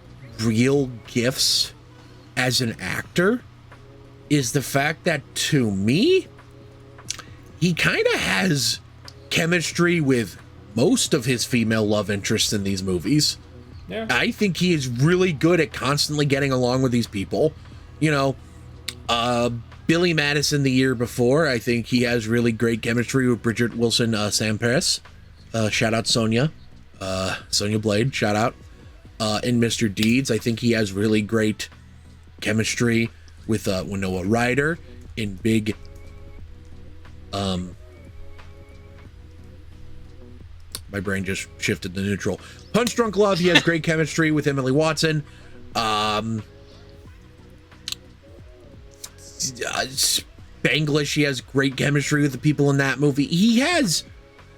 real gifts as an actor is the fact that, to me, he kind of has chemistry with most of his female love interests in these movies. Yeah. I think he is really good at constantly getting along with these people. Billy Madison the year before, I think he has really great chemistry with Bridget Wilson Sampras. Shout out Sonia. Sonia Blade, shout out. In Mr. Deeds, I think he has really great chemistry with Winona Ryder in Big... my brain just shifted to neutral. Punch Drunk Love, he has great chemistry with Emily Watson. Spanglish, he has great chemistry with the people in that movie. He has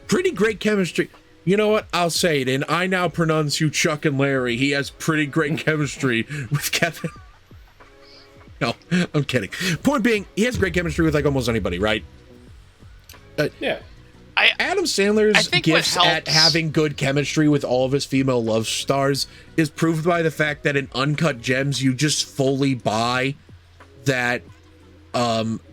pretty great chemistry. You know what? I'll say it, and I now pronounce you Chuck and Larry. He has pretty great chemistry with Kevin. No, I'm kidding. Point being, he has great chemistry with almost anybody, right? Yeah. Adam Sandler's gifts at having good chemistry with all of his female love stars is proved by the fact that in Uncut Gems, you just fully buy that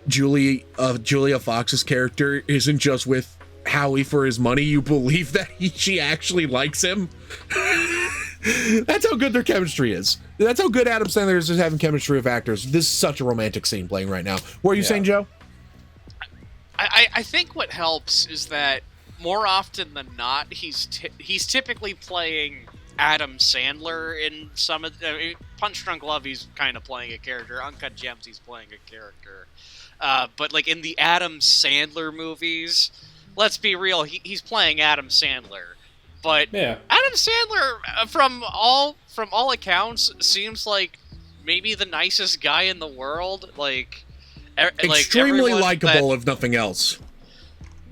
Julia Fox's character isn't just with Howie for his money. You believe that she actually likes him. That's how good their chemistry is. That's how good Adam Sandler is at having chemistry with actors. This is such a romantic scene playing right now. What are you saying, Joe? I think what helps is that more often than not, he's typically playing Adam Sandler in some of Punch Drunk Love. He's kind of playing a character. Uncut Gems, he's playing a character. But like in the Adam Sandler movies, let's be real, he's playing Adam Sandler. But Adam Sandler, from all accounts, seems like maybe the nicest guy in the world. Like. Extremely likable, if nothing else.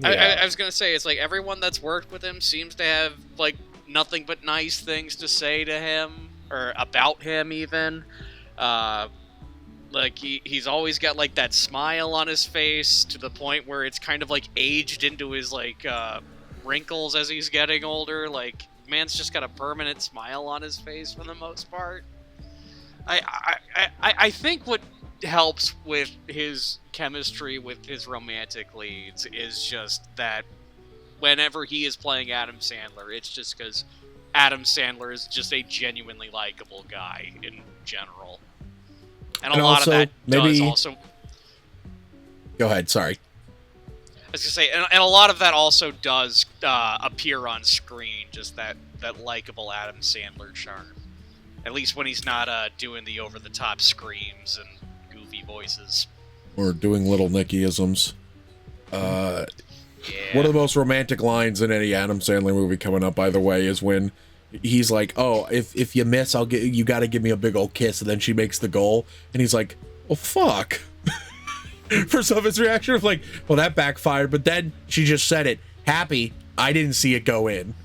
I was gonna say, it's like everyone that's worked with him seems to have like nothing but nice things to say to him or about him, even. Like he's always got like that smile on his face to the point where it's kind of like aged into his like wrinkles as he's getting older. Like man's just got a permanent smile on his face for the most part. I think what helps with his chemistry with his romantic leads is just that whenever he is playing Adam Sandler, it's just because Adam Sandler is just a genuinely likable guy in general. And a lot of that does also... Go ahead, sorry. I was going to say, and a lot of that also does appear on screen, just that likable Adam Sandler charm. At least when he's not doing the over-the-top screams and goofy voices. Or doing little Nicky-isms. One of the most romantic lines in any Adam Sandler movie coming up, by the way, is when he's like, "Oh, if you miss, you got to give me a big old kiss," and then she makes the goal, and he's like, "Oh fuck." For some of his reaction of like, "Well, that backfired," but then she just said it. Happy, I didn't see it go in.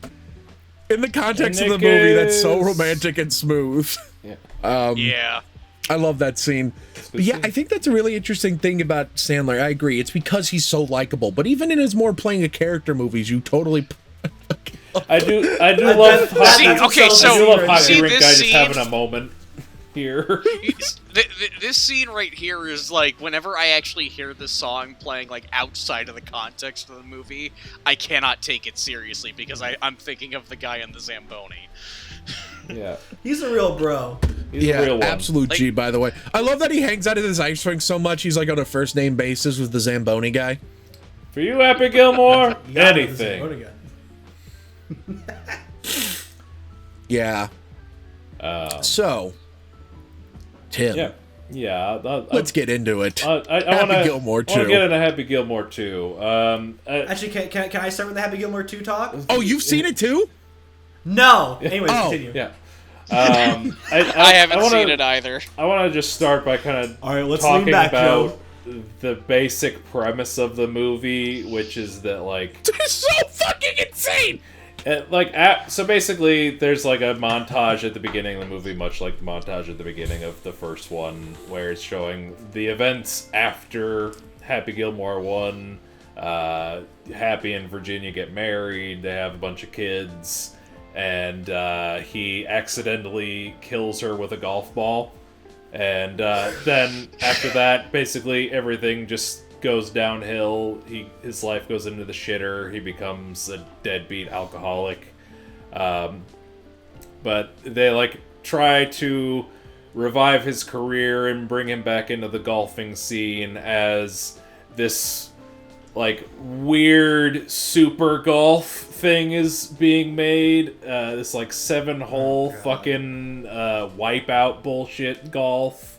In the context of the movie, that's so romantic and smooth. Yeah. Yeah. I love that scene. But yeah, I think that's a really interesting thing about Sandler. I agree. It's because he's so likable. But even in his more playing a character movies, you totally. I do love Hockey. See, okay, so I do love Hockey see Rink this Guy just scene? having a moment here. This scene right here is like, whenever I actually hear this song playing like outside of the context of the movie, I cannot take it seriously because I'm thinking of the guy in the Zamboni. Yeah. He's a real bro. He's a real one. absolute G, by the way. I love that he hangs out at his ice rink so much. He's like on a first name basis with the Zamboni guy. For you, Happy Gilmore, Yeah, anything. Yeah. So, Tim, let's get into it. I Happy wanna, Gilmore I want 2. to get into Happy Gilmore 2. Actually, can I start with the Happy Gilmore 2 talk? Oh, you've seen it too? No. Anyways, Oh. continue. Yeah. I haven't wanna- seen it either. I want to just start by kind of All right, let's lean talking back, about the basic premise of the movie, which is that like It's so fucking insane. so basically there's like a montage at the beginning of the movie, much like the montage at the beginning of the first one, where it's showing the events after Happy Gilmore 1. Happy and Virginia get married, they have a bunch of kids, and he accidentally kills her with a golf ball. And then after that, basically everything just goes downhill. His life goes into the shitter. He becomes a deadbeat alcoholic. But they like try to revive his career and bring him back into the golfing scene as this like weird super golf thing is being made. This like 7-hole fucking wipeout bullshit golf.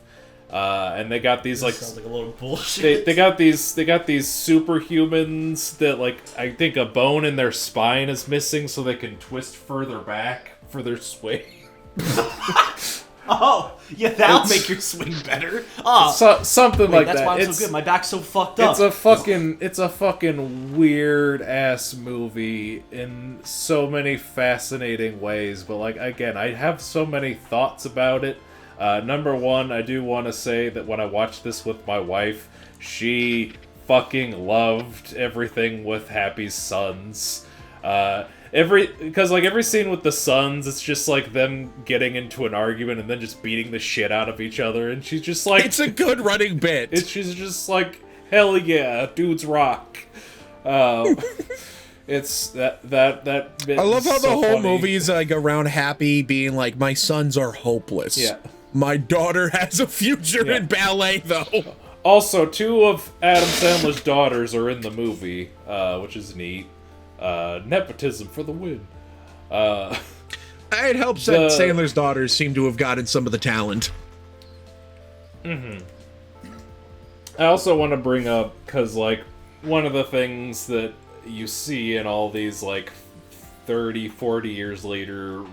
And they got these like Sounds like a load of bullshit. they got these superhumans that like I think a bone in their spine is missing so they can twist further back for their swing. Oh, yeah, that'll make your swing better. Oh, Something like that's that. why I'm so good. My back's so fucked up. It's a fucking weird ass movie in so many fascinating ways. But like again, I have so many thoughts about it. Number one, I do want to say that when I watched this with my wife, she fucking loved everything with Happy's sons. Because like every scene with the sons, it's just like them getting into an argument and then just beating the shit out of each other, and she's just like, It's a good running bit. she's just like, hell yeah, dudes rock. It's that bit. I love how is the so whole funny. movie is like around Happy being like, my sons are hopeless. Yeah. My daughter has a future Yeah. in ballet, though. Also, 2 of Adam Sandler's daughters are in the movie, which is neat. Nepotism for the win. It helps that Sandler's daughters seem to have gotten some of the talent. I also want to bring up, because, like, one of the things that you see in all these, like, 30, 40 years later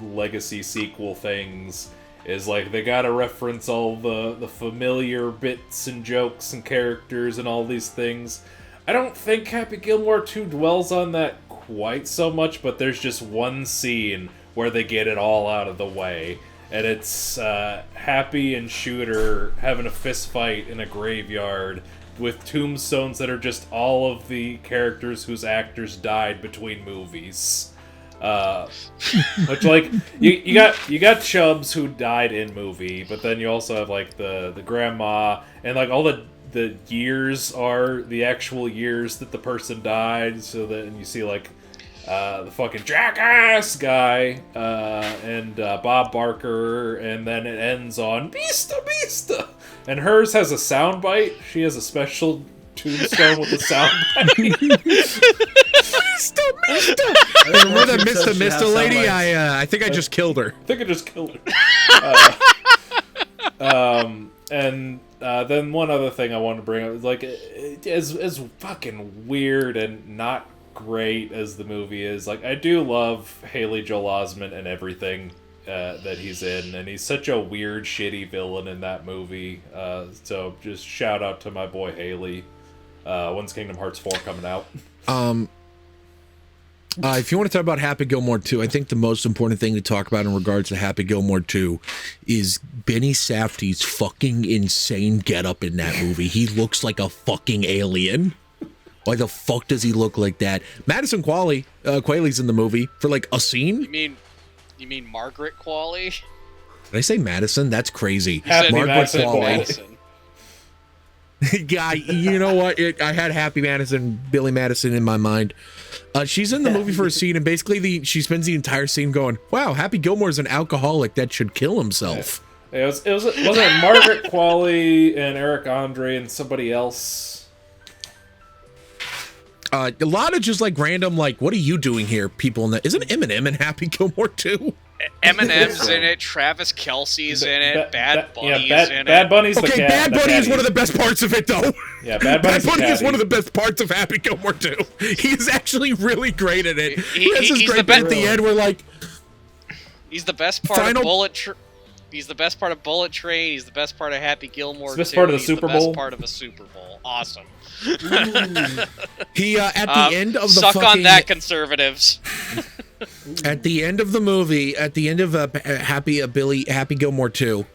legacy sequel things is, like, they gotta reference all the familiar bits and jokes and characters and all these things. I don't think Happy Gilmore 2 dwells on that quite so much, but there's just one scene where they get it all out of the way. And it's Happy and Shooter having a fist fight in a graveyard with tombstones that are just all of the characters whose actors died between movies. Which, like, you got Chubbs who died in movie, but then you also have like the grandma, and like all the years are the actual years that the person died. So then you see like the fucking jackass guy and Bob Barker, and then it ends on Beasta, and hers has a soundbite. She has a special tombstone with a soundbite. Remember that Mr. lady? I think I just killed her. I think I just killed her. And then one other thing I wanted to bring up is like, as fucking weird and not great as the movie is, like, I do love Haley Joel Osment and everything that he's in, and he's such a weird, shitty villain in that movie. So just shout out to my boy Haley. When's Kingdom Hearts 4 coming out? If you want to talk about Happy Gilmore 2, I think the most important thing to talk about in regards to Happy Gilmore 2 is Benny Safdie's fucking insane getup in that movie. He looks like a fucking alien. Why the fuck does he look like that? Madison Qualley's in the movie for like a scene. You mean Margaret Qualley? Did I say Madison? That's crazy. Margaret Madison Qualley. Madison. Yeah, you know what? I had Happy Madison, Billy Madison in my mind. She's in the movie for a scene, and basically she spends the entire scene going, "Wow, Happy Gilmore's an alcoholic that should kill himself." Yeah. Wasn't it Margaret Qualley and Eric Andre and somebody else? A lot of just like random, like, what are you doing here? People in that. Isn't Eminem in Happy Gilmore too? Eminem's in it. Travis Kelce's in it. Bad Bunny's in it. Bad Bunny's the cat. Bad Bunny is one of the best parts of it, though. Yeah, Bad Bunny's Bad Bunny the is one of the best parts of Happy Gilmore too. He's actually really great at it. He's great bit at the end. We're like, he's the best part of Bullet. He's the best part of Bullet Train. He's the best part of Happy Gilmore. He's the best part of the Super Bowl. Best part of a Super Bowl. Awesome. He at the end of the suck fucking, on that, conservatives. At the end of the movie, at the end of Happy Gilmore 2,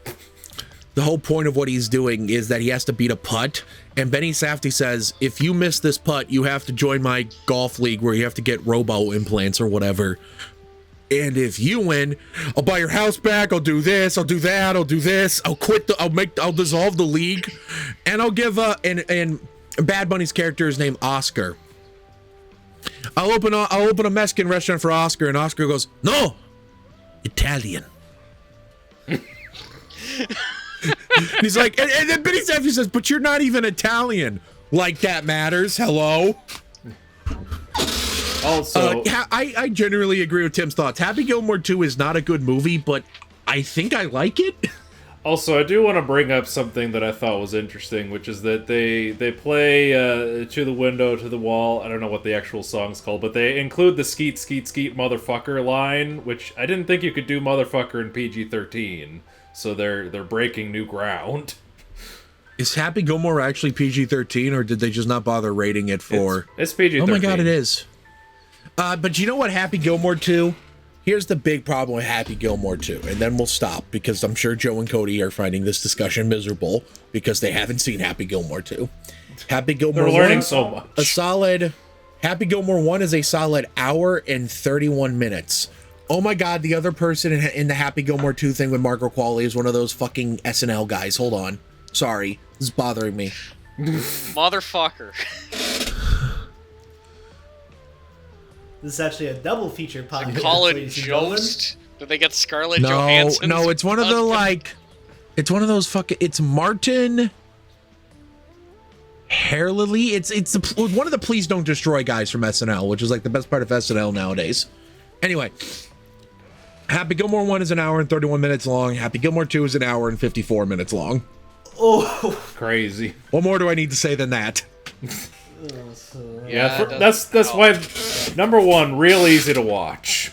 the whole point of what he's doing is that he has to beat a putt, and Benny Safdie says, if you miss this putt, you have to join my golf league where you have to get robo implants or whatever. And if you win, I'll buy your house back, I'll do this, I'll do that, I'll do this, I'll quit, I'll dissolve the league, and I'll give and Bad Bunny's character is named Oscar. I'll open a Mexican restaurant for Oscar, and Oscar goes, no, Italian. He's like, and then Benny Safdie says, but you're not even Italian. Like that matters. Hello. Also, I generally agree with Tim's thoughts. Happy Gilmore 2 is not a good movie, but I think I like it. Also, I do want to bring up something that I thought was interesting, which is that they play To the Window, to the Wall. I don't know what the actual song's called, but they include the skeet, skeet, skeet, motherfucker line, which I didn't think you could do motherfucker in PG-13. So they're breaking new ground. Is Happy Gilmore actually PG-13, or did they just not bother rating it for... It's PG-13. Oh my god, it is. But you know what, Happy Gilmore 2? Here's the big problem with Happy Gilmore 2, and then we'll stop, because I'm sure Joe and Cody are finding this discussion miserable, because they haven't seen Happy Gilmore 2. Happy Gilmore 1... They're learning so much. Happy Gilmore 1 is a solid hour and 31 minutes. Oh my god, the other person in the Happy Gilmore 2 thing with Margaret Qualley is one of those fucking SNL guys. Hold on. Sorry. This is bothering me. Motherfucker. This is actually a double feature podcast. Colin Jost? Did they get Scarlett Johansson? No, it's one of the like... It's one of those fucking... It's Martin... Hairlily? It's one of the Please Don't Destroy guys from SNL, which is like the best part of SNL nowadays. Anyway... Happy Gilmore 1 is an hour and 31 minutes long. Happy Gilmore 2 is an hour and 54 minutes long. Oh, crazy. What more do I need to say than that? Yeah, that's why number 1, real easy to watch.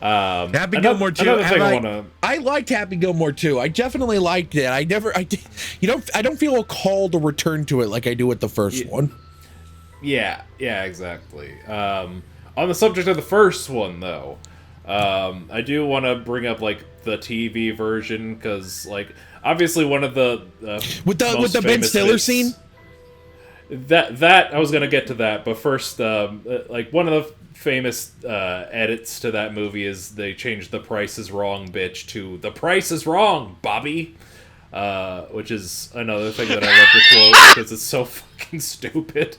Happy Gilmore 2. I liked Happy Gilmore 2. I definitely liked it. I don't feel a call to return to it like I do with the first one. Yeah, exactly. On the subject of the first one, though, I do want to bring up like the TV version, because like obviously one of the with the Ben Stiller scene. That I was gonna get to that, but first, like one of the famous edits to that movie is they changed "The Price is Wrong, bitch" to "The Price is Wrong, Bobby," which is another thing that I love to quote because it's so fucking stupid.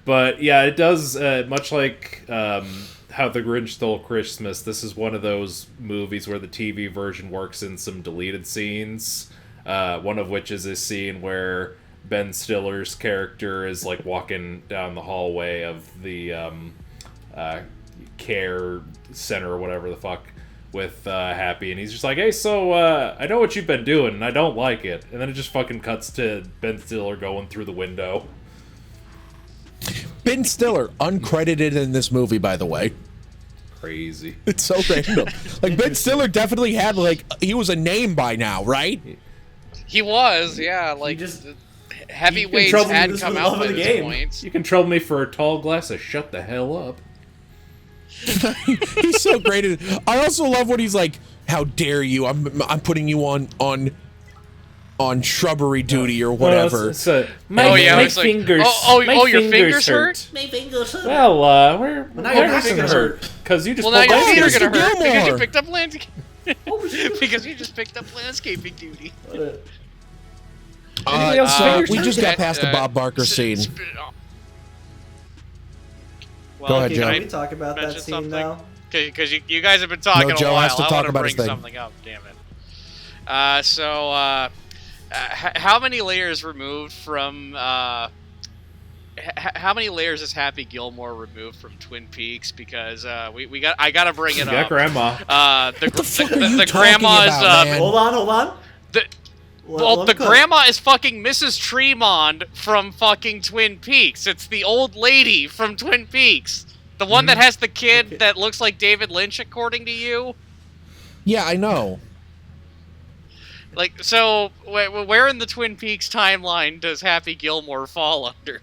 But yeah, it does, much like How the Grinch Stole Christmas, this is one of those movies where the TV version works in some deleted scenes, one of which is a scene where Ben Stiller's character is like walking down the hallway of the care center or whatever the fuck, with Happy, and he's just like, hey, so I know what you've been doing, and I don't like it. And then it just fucking cuts to Ben Stiller going through the window. Ben Stiller, uncredited in this movie, by the way. Crazy. It's so random. Like, Ben Stiller definitely had, like, he was a name by now, right? He was, yeah. Like, just- heavyweights trouble had with come the out love by of the this game. point. You can trouble me for a tall glass of shut the hell up. He's so great. I also love when he's like, "How dare you? I'm putting you on shrubbery duty or whatever." My, Oh, yeah, my it's like, fingers. oh, my your fingers hurt? My fingers hurt. Well, we're now your fingers fingers hurt because you just. Well, now pulled your my feet are fingers. gonna hurt because you Gilmore. picked up because you just picked up landscaping duty. Anybody else fingers We hurt? just got past the Bob Barker scene. Well, Go ahead, Okay, Joe. can we talk about that mention scene something? now? Because you guys have been talking No, Joe a while. has to I talk want to about bring his thing. something up. Damn it. How many layers removed from? How many layers is Happy Gilmore removed from Twin Peaks? Because I gotta bring it You got up. grandma. the fuck are you the talking grandma's about, man? Hold on. well, the grandma is fucking Mrs. Tremond from fucking Twin Peaks. It's the old lady from Twin Peaks. The one that has the kid that looks like David Lynch, according to you? Yeah, I know. Like, so, where in the Twin Peaks timeline does Happy Gilmore fall under?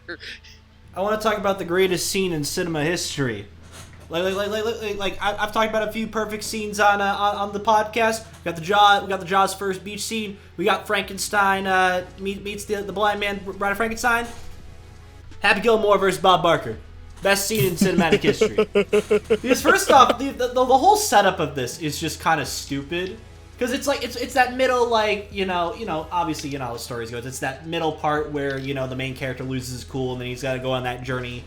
I want to talk about the greatest scene in cinema history. I've talked about a few perfect scenes on the podcast. We got the Jaws first beach scene. We got Frankenstein meets the blind man, Bride of Frankenstein. Happy Gilmore versus Bob Barker. Best scene in cinematic history. Because first off, the whole setup of this is just kind of stupid. Because it's like it's that middle, like, you know, obviously, you know how the stories goes. It's that middle part where, you know, the main character loses his cool and then he's got to go on that journey.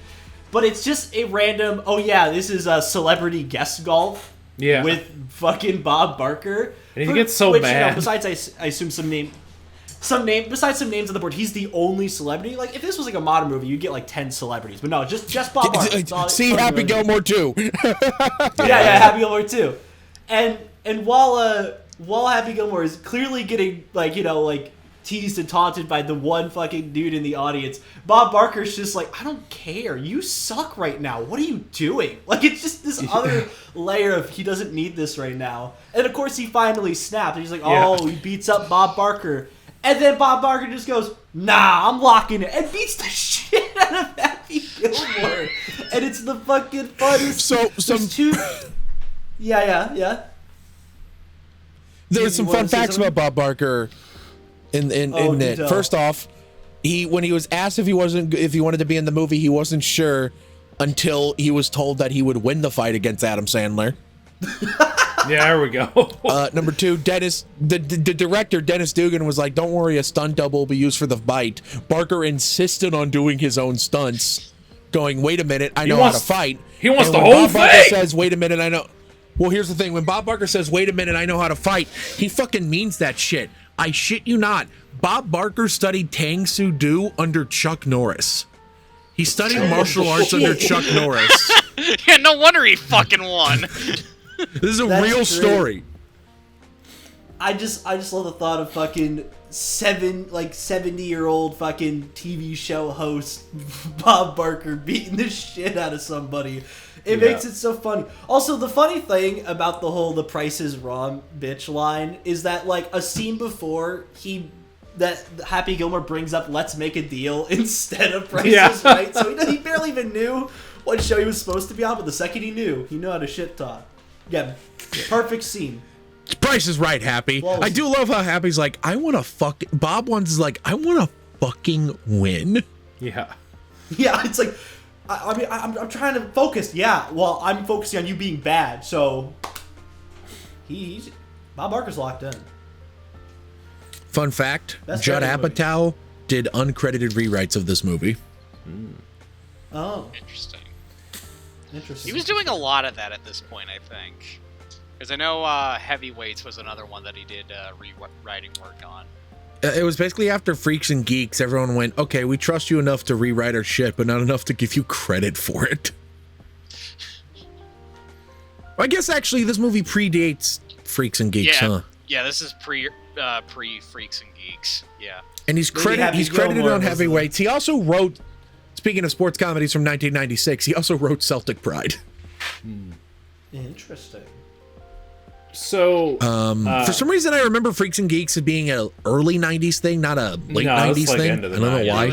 But it's just a random, oh yeah, this is a celebrity guest golf with fucking Bob Barker. And he gets so which, mad. You know, besides, I assume besides some names on the board, he's the only celebrity. Like, if this was like a modern movie, you'd get like 10 celebrities. But no, just Bob Barker. See Happy Gilmore too. Yeah, Happy Gilmore too. And while Happy Gilmore is clearly getting, like, you know, like, teased and taunted by the one fucking dude in the audience, Bob Barker's just like, I don't care. You suck right now. What are you doing? Like, it's just this other layer of he doesn't need this right now. And of course he finally snaps. He's like, oh, he beats up Bob Barker. And then Bob Barker just goes, nah, I'm locking it. And beats the shit out of Happy Gilmore. And it's the fucking funnest. So There's two... Yeah. There's some wanna fun say facts something? about Bob Barker in Oh, it. do tell. First off, when he was asked if he wanted to be in the movie, he wasn't sure until he was told that he would win the fight against Adam Sandler. Yeah, there we go. Number two, the director, Dennis Dugan, was like, don't worry, a stunt double will be used for the fight. Barker insisted on doing his own stunts, going, wait a minute, I know how to fight. He wants And the when whole Bob Barker thing! says, wait a minute, I know. Well, here's the thing. When Bob Barker says, wait a minute, I know how to fight, he fucking means that shit. I shit you not. Bob Barker studied Tang Soo Do under Chuck Norris. He studied martial arts under Chuck Norris. Yeah, no wonder he fucking won. This is a That's real great. story. I just love the thought of fucking 70-year-old fucking TV show host Bob Barker beating the shit out of somebody. It makes it so funny. Also, the funny thing about the Price is Wrong bitch line is that, like, a scene before that Happy Gilmore brings up Let's Make a Deal instead of Price is Right. So he barely even knew what show he was supposed to be on, but the second he knew how to shit talk. Yeah, perfect scene. Price is Right, Happy. Well, I do love how Happy's like, I want to Bob wants is like, I want to fucking win. Yeah. Yeah, it's like, I mean, I'm trying to focus. Yeah, well, I'm focusing on you being bad. So, he's Bob Barker's locked in. Fun fact, That's Judd very movie. Apatow did uncredited rewrites of this movie. Oh, Interesting. interesting. He was doing a lot of that at this point, I think. Because I know Heavyweights was another one that he did rewriting work on. It was basically after Freaks and Geeks, everyone went, okay, we trust you enough to rewrite our shit, but not enough to give you credit for it. I guess actually this movie predates Freaks and Geeks, huh? Yeah, this is pre Freaks and Geeks. Yeah. And he's Maybe Happy credited Gilmore on was Heavyweights. He also wrote, speaking of sports comedies from 1996, he also wrote Celtic Pride. Interesting. So, for some reason, I remember Freaks and Geeks as being an early 90s thing, not a late No, 90s it's like thing. end I of the don't know 90s. why.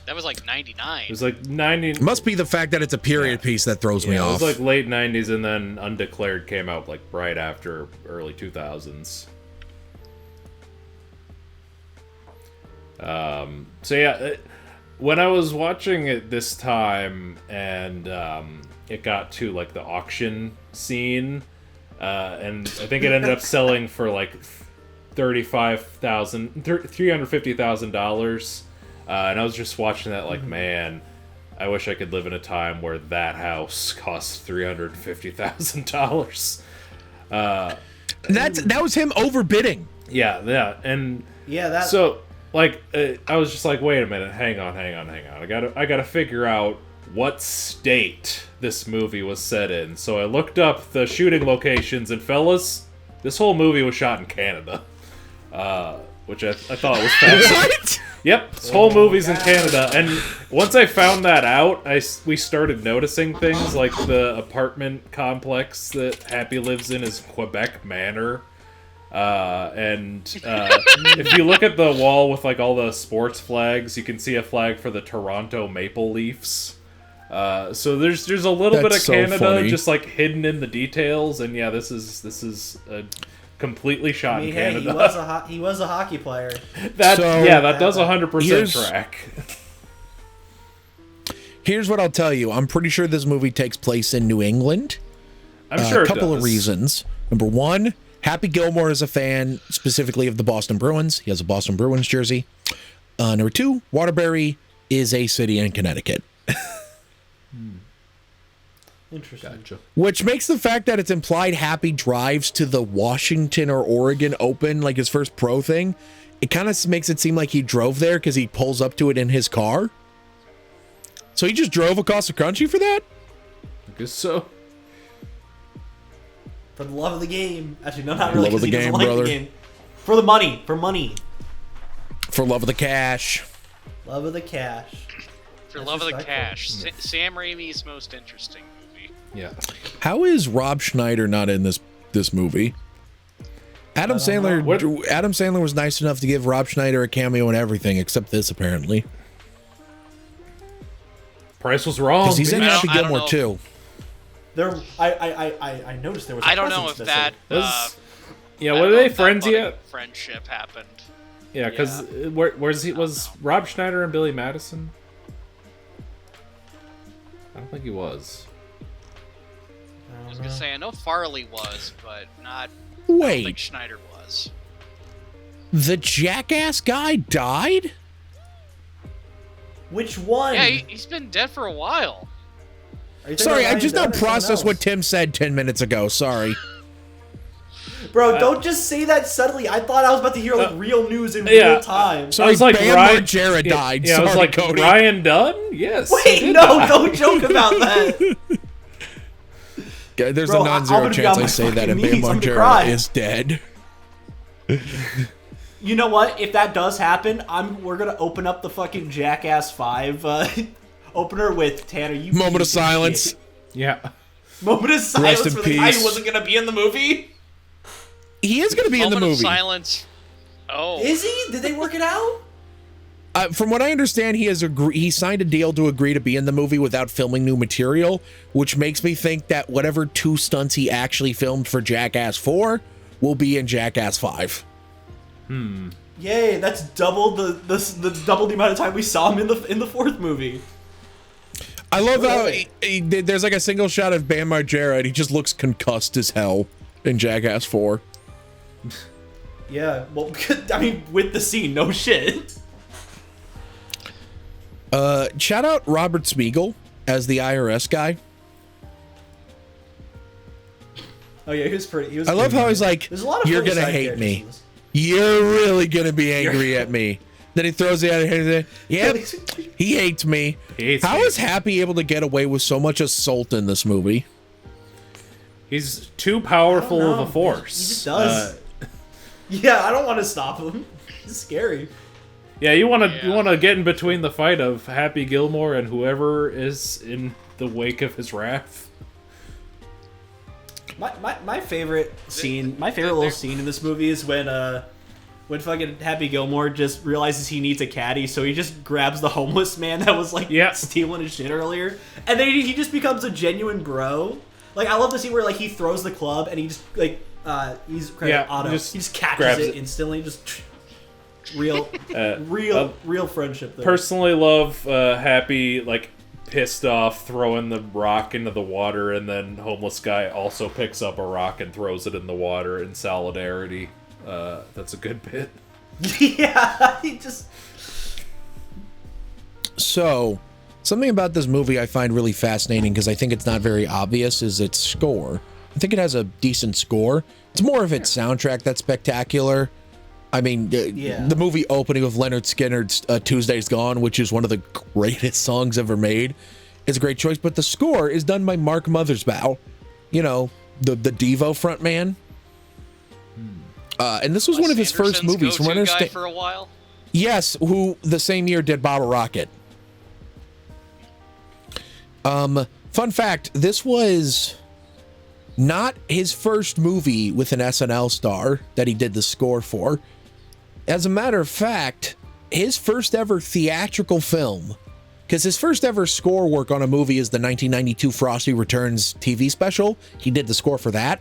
That was like 99. it was like 90. It must be the fact that it's a period piece that throws me Yeah, it off. was like late 90s, and then Undeclared came out like right after early 2000s. So yeah, when I was watching it this time, and it got to like the auction scene, and I think it ended up selling for like $350,000, and I was just watching that like, man, I wish I could live in a time where that house cost $350,000. That was him overbidding. Yeah, and Yeah, that. so like I was just like, wait a minute, hang on. I gotta figure out what state this movie was set in. So I looked up the shooting locations, and fellas, this whole movie was shot in Canada, which I thought was fascinating. What? Yep, this whole movie's in Canada, and once I found that out, we started noticing things like the apartment complex that Happy lives in is Quebec Manor, and if you look at the wall with like all the sports flags, you can see a flag for the Toronto Maple Leafs. So there's a little bit of That's so Canada funny. just like hidden in the details, and yeah, this is completely shot I mean, in hey, Canada. he was a hockey player. That So- does 100% Here's- track. Here's what I'll tell you. I'm pretty sure this movie takes place in New England. I'm sure A it couple of does. reasons. Number one, Happy Gilmore is a fan specifically of the Boston Bruins. He has a Boston Bruins jersey. Number two, Waterbury is a city in Connecticut. Interesting. Which makes the fact that it's implied Happy drives to the Washington or Oregon Open, like his first pro thing, it kind of makes it seem like he drove there because he pulls up to it in his car. So he just drove across the country for that? I guess so. For the love of the game. Actually, no, not really. Love of 'cause he the doesn't game, like brother. the game. For the money. For money. For love of the cash. Love of the cash. For That's love of the respectful. cash. Sam Raimi's most interesting movie. Yeah. How is Rob Schneider not in this movie? Adam Sandler was nice enough to give Rob Schneider a cameo and everything except this, apparently. Price was wrong. Because he's in I don't- Happy I don't Gilmore know. too. I noticed there was. I don't know if presence that. Was- yeah, I were don't know they if that friends budding yet? Friendship happened. Yeah, because where's he? Was Rob Schneider and Billy Madison? I don't think he was. I was gonna say I know Farley was, but not. I don't think Wait, Schneider was. the jackass guy died? Which one? Yeah, he's been dead for a while. Are you talking Sorry, about I Ryan just Dunn not or someone processed what else? Tim said 10 minutes ago. Sorry. Bro, don't just say that subtly. I thought I was about to hear like real news in yeah. real time. Sorry, I was like, Bam Ryan Margera died. Yeah, I was Sorry, like, Cody. Ryan Dunn? Yes. he Wait, did no, die. don't joke about that. Okay, there's Bro, a I'm non-zero gonna be chance on I my say that fucking and Bam knees. I'm gonna Margera cry. is dead. You know what? If that does happen, we're gonna open up the fucking Jackass 5 opener with Tanner. You Moment of piece silence. shit. Yeah. Moment of silence in for the guy peace. who wasn't gonna be in the movie. He is going to be in the Moment movie. of silence. Oh. Is he? Did they work it out? From what I understand, he signed a deal to agree to be in the movie without filming new material, which makes me think that whatever 2 stunts he actually filmed for Jackass 4 will be in Jackass 5. Yay! That's double the double the amount of time we saw him in the 4th movie. I love how Really? there's like a single shot of Bam Margera and he just looks concussed as hell in Jackass 4. Yeah, well, I mean, with the scene, no shit. Shout out Robert Spiegel as the IRS guy. Oh yeah, he was pretty. He was I love pretty how he's funny. like, There's a lot of you're funny gonna side hate characters me. in this. You're really gonna be angry at me. Then he throws the other hand. Yep, he hates me. He hates How me. is Happy able to get away with so much assault in this movie? He's too powerful of a force. He just does. Yeah, I don't want to stop him. He's scary. Yeah, you want to get in between the fight of Happy Gilmore and whoever is in the wake of his wrath. My favorite scene, my favorite little scene in this movie is when fucking Happy Gilmore just realizes he needs a caddy, so he just grabs the homeless man that was like stealing his shit earlier, and then he just becomes a genuine bro. Like, I love the scene where like he throws the club and he just like he just catches it instantly, just real friendship there. Personally love Happy like pissed off throwing the rock into the water, and then homeless guy also picks up a rock and throws it in the water in solidarity. That's a good bit. Yeah, he just... So, something about this movie I find really fascinating, because I think it's not very obvious, is its score. I think it has a decent score. It's more of its soundtrack that's spectacular. I mean, the movie opening with Leonard Skinner's Tuesday's Gone, which is one of the greatest songs ever made, is a great choice. But the score is done by Mark Mothersbaugh, you know, the Devo frontman. And this was one of his first movies. From guy for a while? Yes, who the same year did Bottle Rocket. Fun fact, this was not his first movie with an SNL star that he did the score for. As a matter of fact, his first ever theatrical film, because his first ever score work on a movie is the 1992 Frosty Returns TV special. He did the score for that.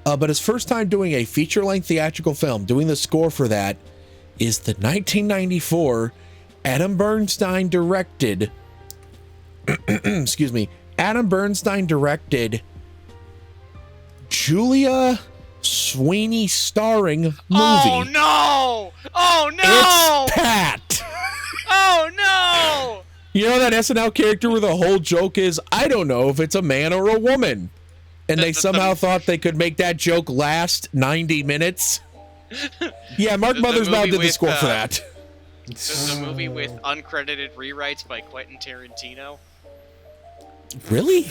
But his first time doing a feature-length theatrical film, doing the score for that, is the 1994 Adam Bernstein directed Adam Bernstein directed Julia Sweeney starring movie. Oh no! Oh no! It's Pat. Oh no! You know that SNL character where the whole joke is, I don't know if it's a man or a woman. And they somehow thought they could make that joke last 90 minutes. Yeah, Mark Mothersbaugh did the score for that. The movie with uncredited rewrites by Quentin Tarantino. Really?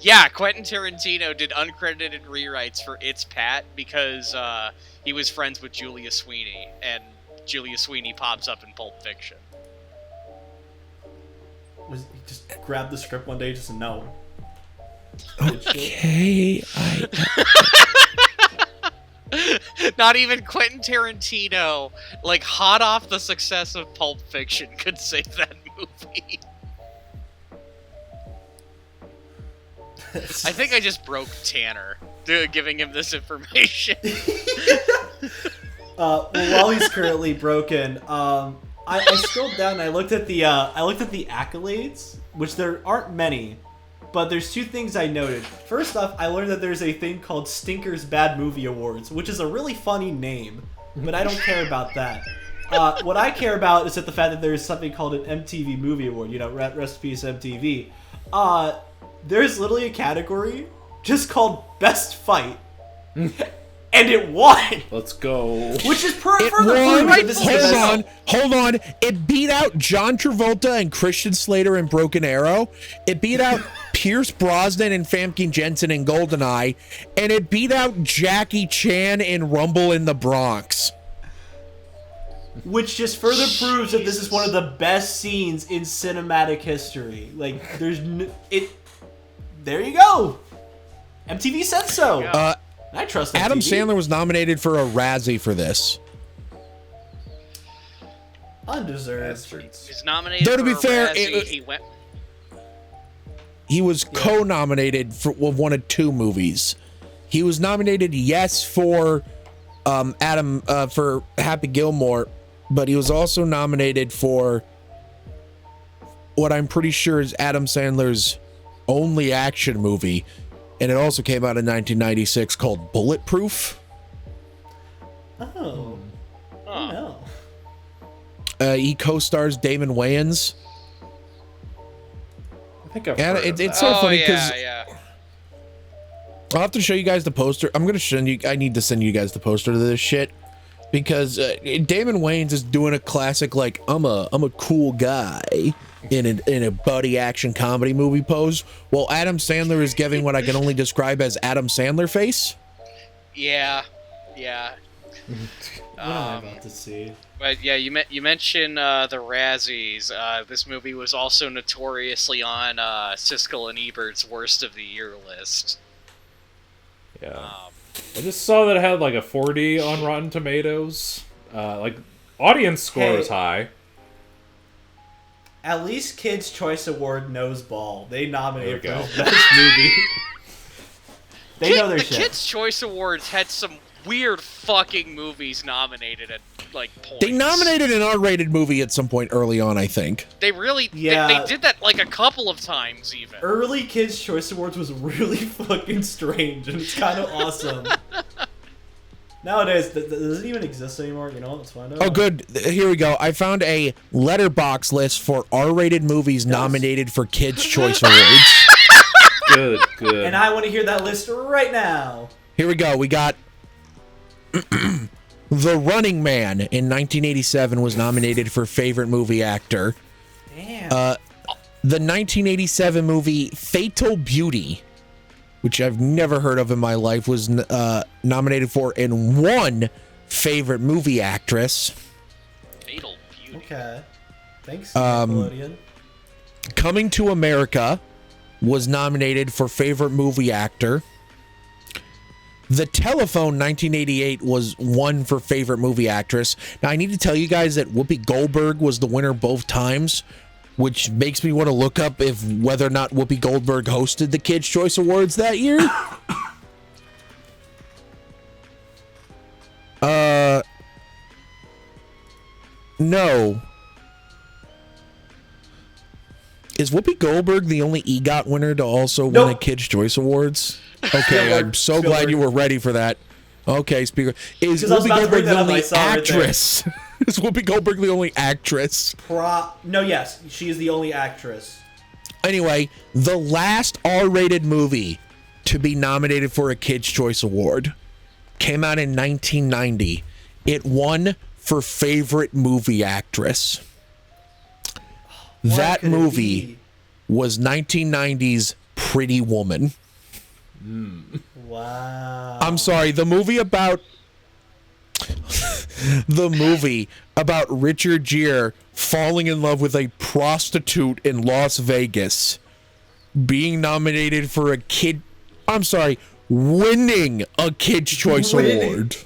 Yeah, Quentin Tarantino did uncredited rewrites for It's Pat because he was friends with Julia Sweeney, and Julia Sweeney pops up in Pulp Fiction. He just grabbed the script one day, just no. Okay, Not even Quentin Tarantino, like hot off the success of Pulp Fiction, could save that movie. I think I just broke Tanner giving him this information. Well, while he's currently broken, I scrolled down and I looked at the accolades, which there aren't many, but there's two things I noted. First off, I learned that there's a thing called Stinker's Bad Movie Awards, which is a really funny name, but I don't care about that. What I care about is that the fact that there's something called an MTV Movie Award. You know, rest in peace MTV. There's literally a category just called Best Fight. And it won! Let's go. Which is further Hold on. It beat out John Travolta and Christian Slater in Broken Arrow. It beat out Pierce Brosnan and Famke Jensen in GoldenEye. And it beat out Jackie Chan in Rumble in the Bronx. Which just further proves that this is one of the best scenes in cinematic history. Like, there you go! MTV said so! I trust MTV. Adam Sandler was nominated for a Razzie for this. Undeserved. He's nominated Though, to be for a fair, Razzie. He was co-nominated for one of two movies. He was nominated, yes, for for Happy Gilmore, but he was also nominated for what I'm pretty sure is Adam Sandler's only action movie, and it also came out in 1996 called Bulletproof. Oh. Oh. He co-stars Damon Wayans. I think I've heard of it's that. so funny because yeah. I'll have to show you guys the poster. I need to send you guys the poster to this shit. because Damon Wayans is doing a classic like I'm a cool guy in a buddy action comedy movie pose, while Adam Sandler is giving what I can only describe as Adam Sandler face. Yeah. What am I about to see? But yeah, you mentioned the Razzies. This movie was also notoriously on Siskel and Ebert's Worst of the Year list. Yeah. I just saw that it had like a 40 on Rotten Tomatoes. Like, audience score is high. At least Kids' Choice Award knows ball. They nominated for There we the best movie. They know their the shit. Kids' Choice Awards had some weird fucking movies nominated at like points. They nominated an R-rated movie at some point early on, I think. They really, Yeah. they did that like a couple of times even. Early Kids' Choice Awards was really fucking strange, and it's kind of awesome. Nowadays, does it even exist anymore? You know, let's find out. Oh, good. Here we go. I found a letterbox list for R-rated movies nominated for Kids' Choice Awards. Good. And I want to hear that list right now. Here we go. We got The Running Man in 1987 was nominated for Favorite Movie Actor. Damn. The 1987 movie Fatal Beauty, which I've never heard of in my life, was nominated for and won Favorite Movie Actress. Fatal Beauty. Okay. Thanks, Nickelodeon. Coming to America was nominated for Favorite Movie Actor. The Telephone 1988 was won for Favorite Movie Actress. Now, I need to tell you guys that Whoopi Goldberg was the winner both times, which makes me want to look up whether or not Whoopi Goldberg hosted the Kids' Choice Awards that year. No. Is Whoopi Goldberg the only EGOT winner to also win a Kids' Choice Awards? Okay, I'm so glad you were ready for that. Okay, speaker. Is Whoopi Goldberg the only actress? Is Whoopi Goldberg the only actress? No, yes, she is the only actress. Anyway, the last R-rated movie to be nominated for a Kids' Choice Award came out in 1990. It won for Favorite Movie Actress. That movie was 1990's Pretty Woman. Wow. I'm sorry, the movie about Richard Gere falling in love with a prostitute in Las Vegas, being nominated for winning a Kids' Choice Award.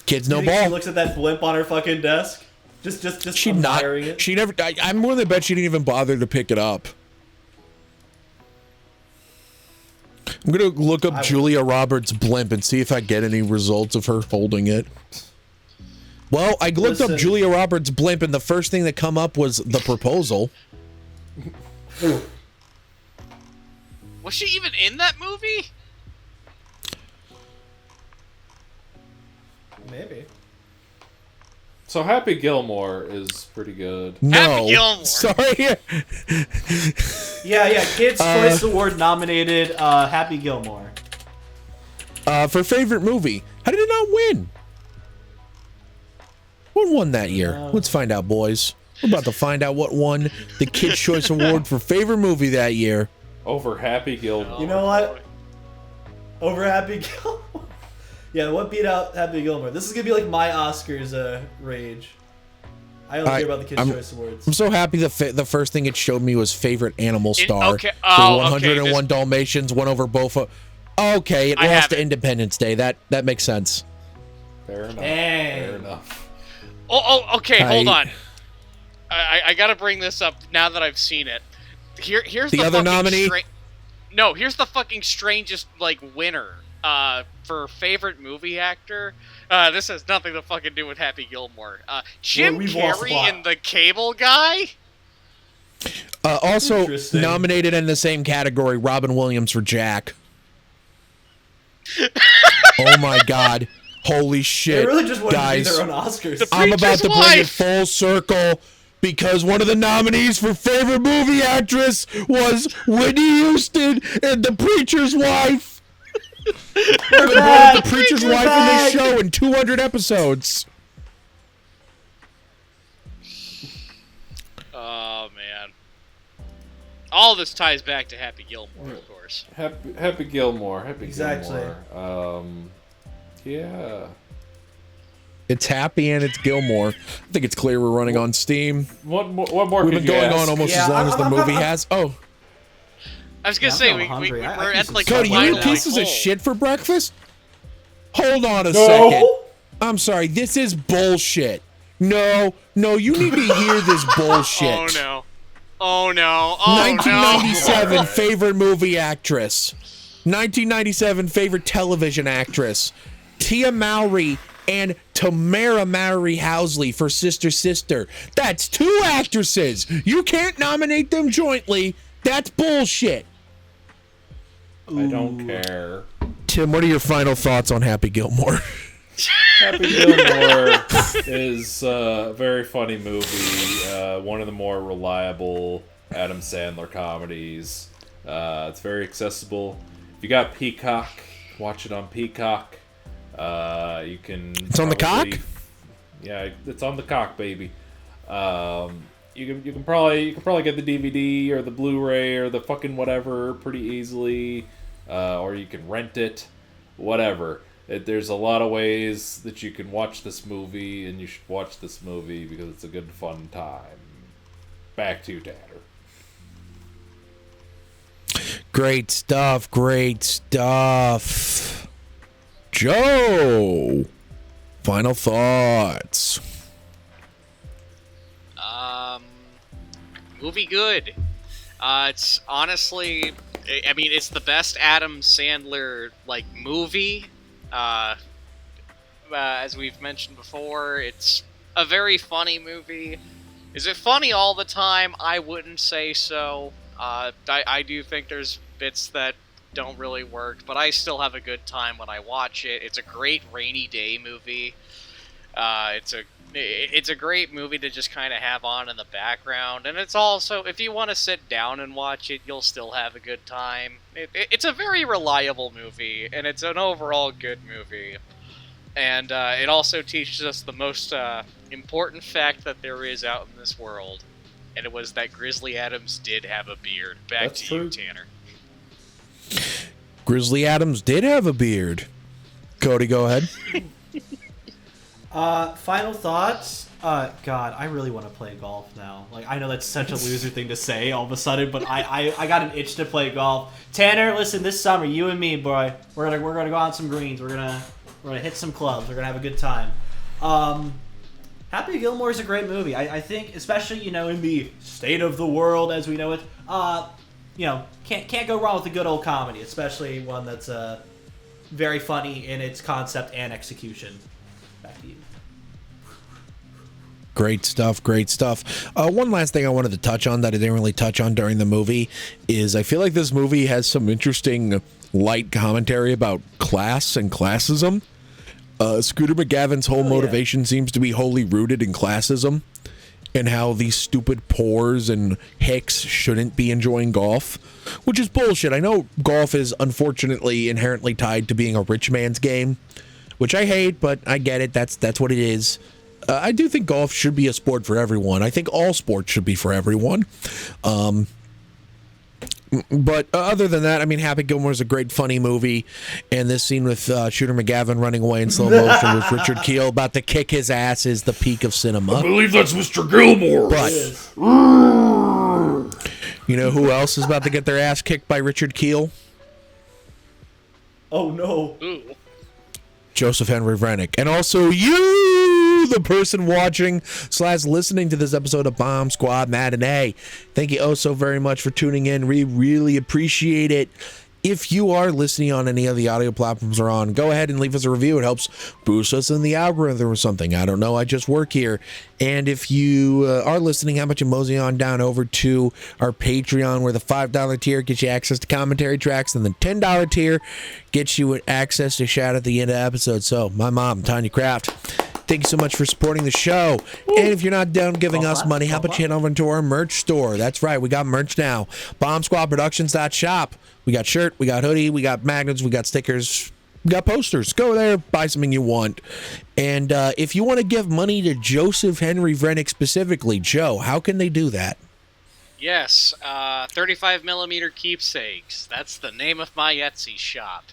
Kids no ball. She looks at that blimp on her fucking desk. Just admiring it. She never. I'm more than bet she didn't even bother to pick it up. I'm gonna look up Julia Roberts' blimp and see if I get any results of her holding it. Well, I looked up Julia Roberts' blimp, and the first thing that come up was The Proposal. Was she even in that movie? Maybe. So Happy Gilmore is pretty good. No, Happy Gilmore. Sorry. Yeah. Kids' Choice Award nominated Happy Gilmore. For favorite movie. How did it not win? What won that year? Let's find out, boys. We're about to find out what won the Kids' Choice Award for favorite movie that year. Over Happy Gilmore. You know what? Over Happy Gilmore. Yeah, what beat out Happy Gilmore? This is gonna be like my Oscars rage. I only care about the Kids' Choice Awards. I'm so happy the first thing it showed me was favorite animal star. Okay. For 101 Dalmatians went over both. Okay, it lost to Independence Day. That makes sense. Fair enough. Dang. Fair enough. Okay, hold on. I gotta bring this up now that I've seen it. Here's the other nominee. Here's the fucking strangest winner. For favorite movie actor, this has nothing to fucking do with Happy Gilmore. Jim Carrey in The Cable Guy. Also nominated in the same category, Robin Williams for Jack. Oh my God! Holy shit! They really just wanted guys, to be their own Oscars. I'm about to bring it full circle. Because one of the nominees for favorite movie actress was Whitney Houston in The Preacher's Wife. I've been brought up the preacher's wife in this show in 200 episodes. Oh man. All this ties back to Happy Gilmore, of course. Happy Gilmore. Exactly. Gilmore. Yeah. It's Happy and it's Gilmore. I think it's clear we're running on Steam. What more We've could been you going ask? on almost as long as the movie has. Oh, I was gonna Yeah, say I'm we're hungry. I can at some like Cody, you final, eat pieces like, of hole. shit for breakfast? Hold on a No. second. I'm sorry, this is bullshit. No, you need to hear this bullshit. Oh no. Oh no. Oh 1997 no. favorite movie actress. 1997 favorite television actress. Tia Mowry and Tamara Mowry Housley for Sister. That's 2 actresses. You can't nominate them jointly. That's bullshit. I don't care. Tim, what are your final thoughts on Happy Gilmore? Happy Gilmore is a very funny movie. One of the more reliable Adam Sandler comedies. It's very accessible. If you got Peacock, watch it on Peacock. You can. It's on the cock? Yeah, it's on the cock, baby. You can probably get the DVD or the Blu-ray or the fucking whatever pretty easily, or you can rent it, whatever. There's a lot of ways that you can watch this movie, and you should watch this movie because it's a good fun time. Back to you, Tanner. Great stuff. Joe, final thoughts. Movie good. It's honestly, I mean, it's the best Adam Sandler like movie. As we've mentioned before, it's a very funny movie. Is it funny all the time? I wouldn't say so. I do think there's bits that don't really work, but I still have a good time when I watch it. It's a great rainy day movie. It's a great movie to just kind of have on in the background, and it's also, if you want to sit down and watch it, you'll still have a good time. It's a very reliable movie, and it's an overall good movie. And it also teaches us the most important fact that there is out in this world, and it was that Grizzly Adams did have a beard. Back That's to true. you, Tanner. Grizzly Adams did have a beard. Cody, go ahead. Final thoughts. God, I really want to play golf now. Like, I know that's such a loser thing to say all of a sudden, but I got an itch to play golf. Tanner, listen, this summer, you and me, boy, we're gonna go on some greens. We're gonna hit some clubs. We're gonna have a good time. Happy Gilmore is a great movie. I think, especially in the state of the world as we know it. Can't go wrong with a good old comedy, especially one that's very funny in its concept and execution. Back to you. Great stuff. One last thing I wanted to touch on that I didn't really touch on during the movie is I feel like this movie has some interesting light commentary about class and classism. Scooter McGavin's whole motivation seems to be wholly rooted in classism and how these stupid poors and hicks shouldn't be enjoying golf, which is bullshit. I know golf is unfortunately inherently tied to being a rich man's game, which I hate, but I get it. That's what it is. I do think golf should be a sport for everyone. I think all sports should be for everyone. But other than that, I mean, Happy Gilmore is a great, funny movie. And this scene with Shooter McGavin running away in slow motion with Richard Kiel about to kick his ass is the peak of cinema. I believe that's Mr. Gilmore. But you know who else is about to get their ass kicked by Richard Kiel? Oh no. Ooh. Joseph Henry Rennick. And also you, the person watching / listening to this episode of Bomb Squad Matinee. Thank you oh so very much for tuning in. We really appreciate it. If you are listening on any of the audio platforms we're on, go ahead and leave us a review. It helps boost us in the algorithm or something. I don't know. I just work here. And if you are listening, how about you mosey on down over to our Patreon, where the $5 tier gets you access to commentary tracks, and the $10 tier gets you access to shout at the end of the episode. So, my mom, Tanya Kraft, thank you so much for supporting the show. And if you're not down giving us money, how about you head over to our merch store? That's right. We got merch now. BombSquadProductions.shop. We got shirts, t-shirt, we got hoodie, we got magnets, we got stickers, we got posters. Go there, buy something you want. And if you want to give money to Joseph Henry Vrenick specifically, Joe, how can they do that? Yes, 35mm keepsakes. That's the name of my Etsy shop.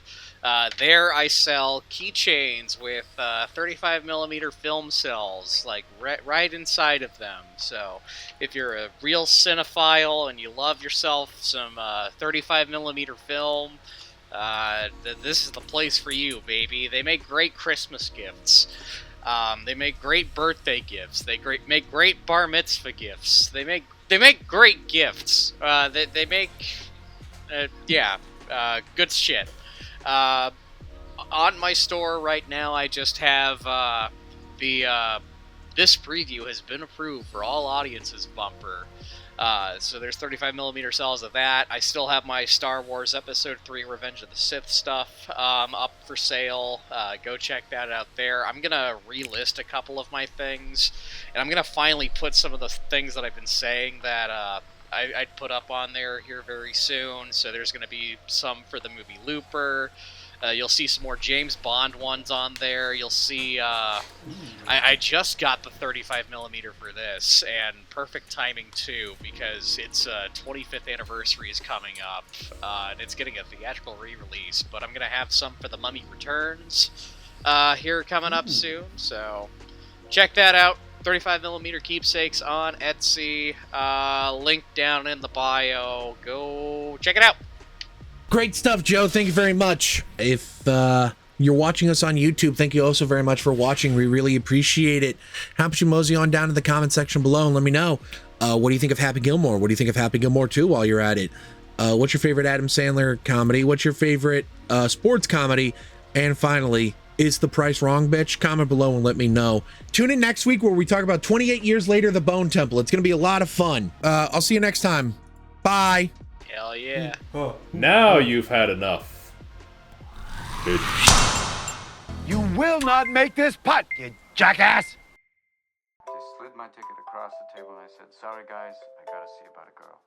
There I sell keychains with 35mm film cells, like right inside of them. So if you're a real cinephile and you love yourself some 35mm film, this is the place for you, baby. They make great Christmas gifts. They make great birthday gifts. They make great bar mitzvah gifts. They make great gifts. They make good shit. On my store right now, I just have this preview has been approved for all audiences bumper. So there's 35mm cells of that. I still have my Star Wars Episode 3 Revenge of the Sith stuff up for sale. Go check that out there. I'm going to relist a couple of my things, and I'm going to finally put some of the things that I've been saying that I'd put up on there here very soon. So there's going to be some for the movie Looper. You'll see some more James Bond ones on there. You'll see, I just got the 35mm for this, and perfect timing too, because its 25th anniversary is coming up, and it's getting a theatrical re-release, but I'm going to have some for The Mummy Returns here coming up soon, so check that out. 35mm keepsakes on Etsy, link down in the bio. Go check it out. Great stuff, Joe. Thank you very much. If you're watching us on YouTube, thank you also very much for watching. We really appreciate it. How about you mosey on down to the comment section below and let me know, what do you think of Happy Gilmore? What do you think of Happy Gilmore 2 while you're at it? What's your favorite Adam Sandler comedy? What's your favorite sports comedy? And finally, is the price wrong, bitch? Comment below and let me know. Tune in next week where we talk about 28 years later, the Bone Temple. It's going to be a lot of fun. I'll see you next time. Bye. Hell yeah. Now you've had enough. Bitch. You will not make this putt, you jackass! I slid my ticket across the table and I said, sorry guys, I gotta see about a girl.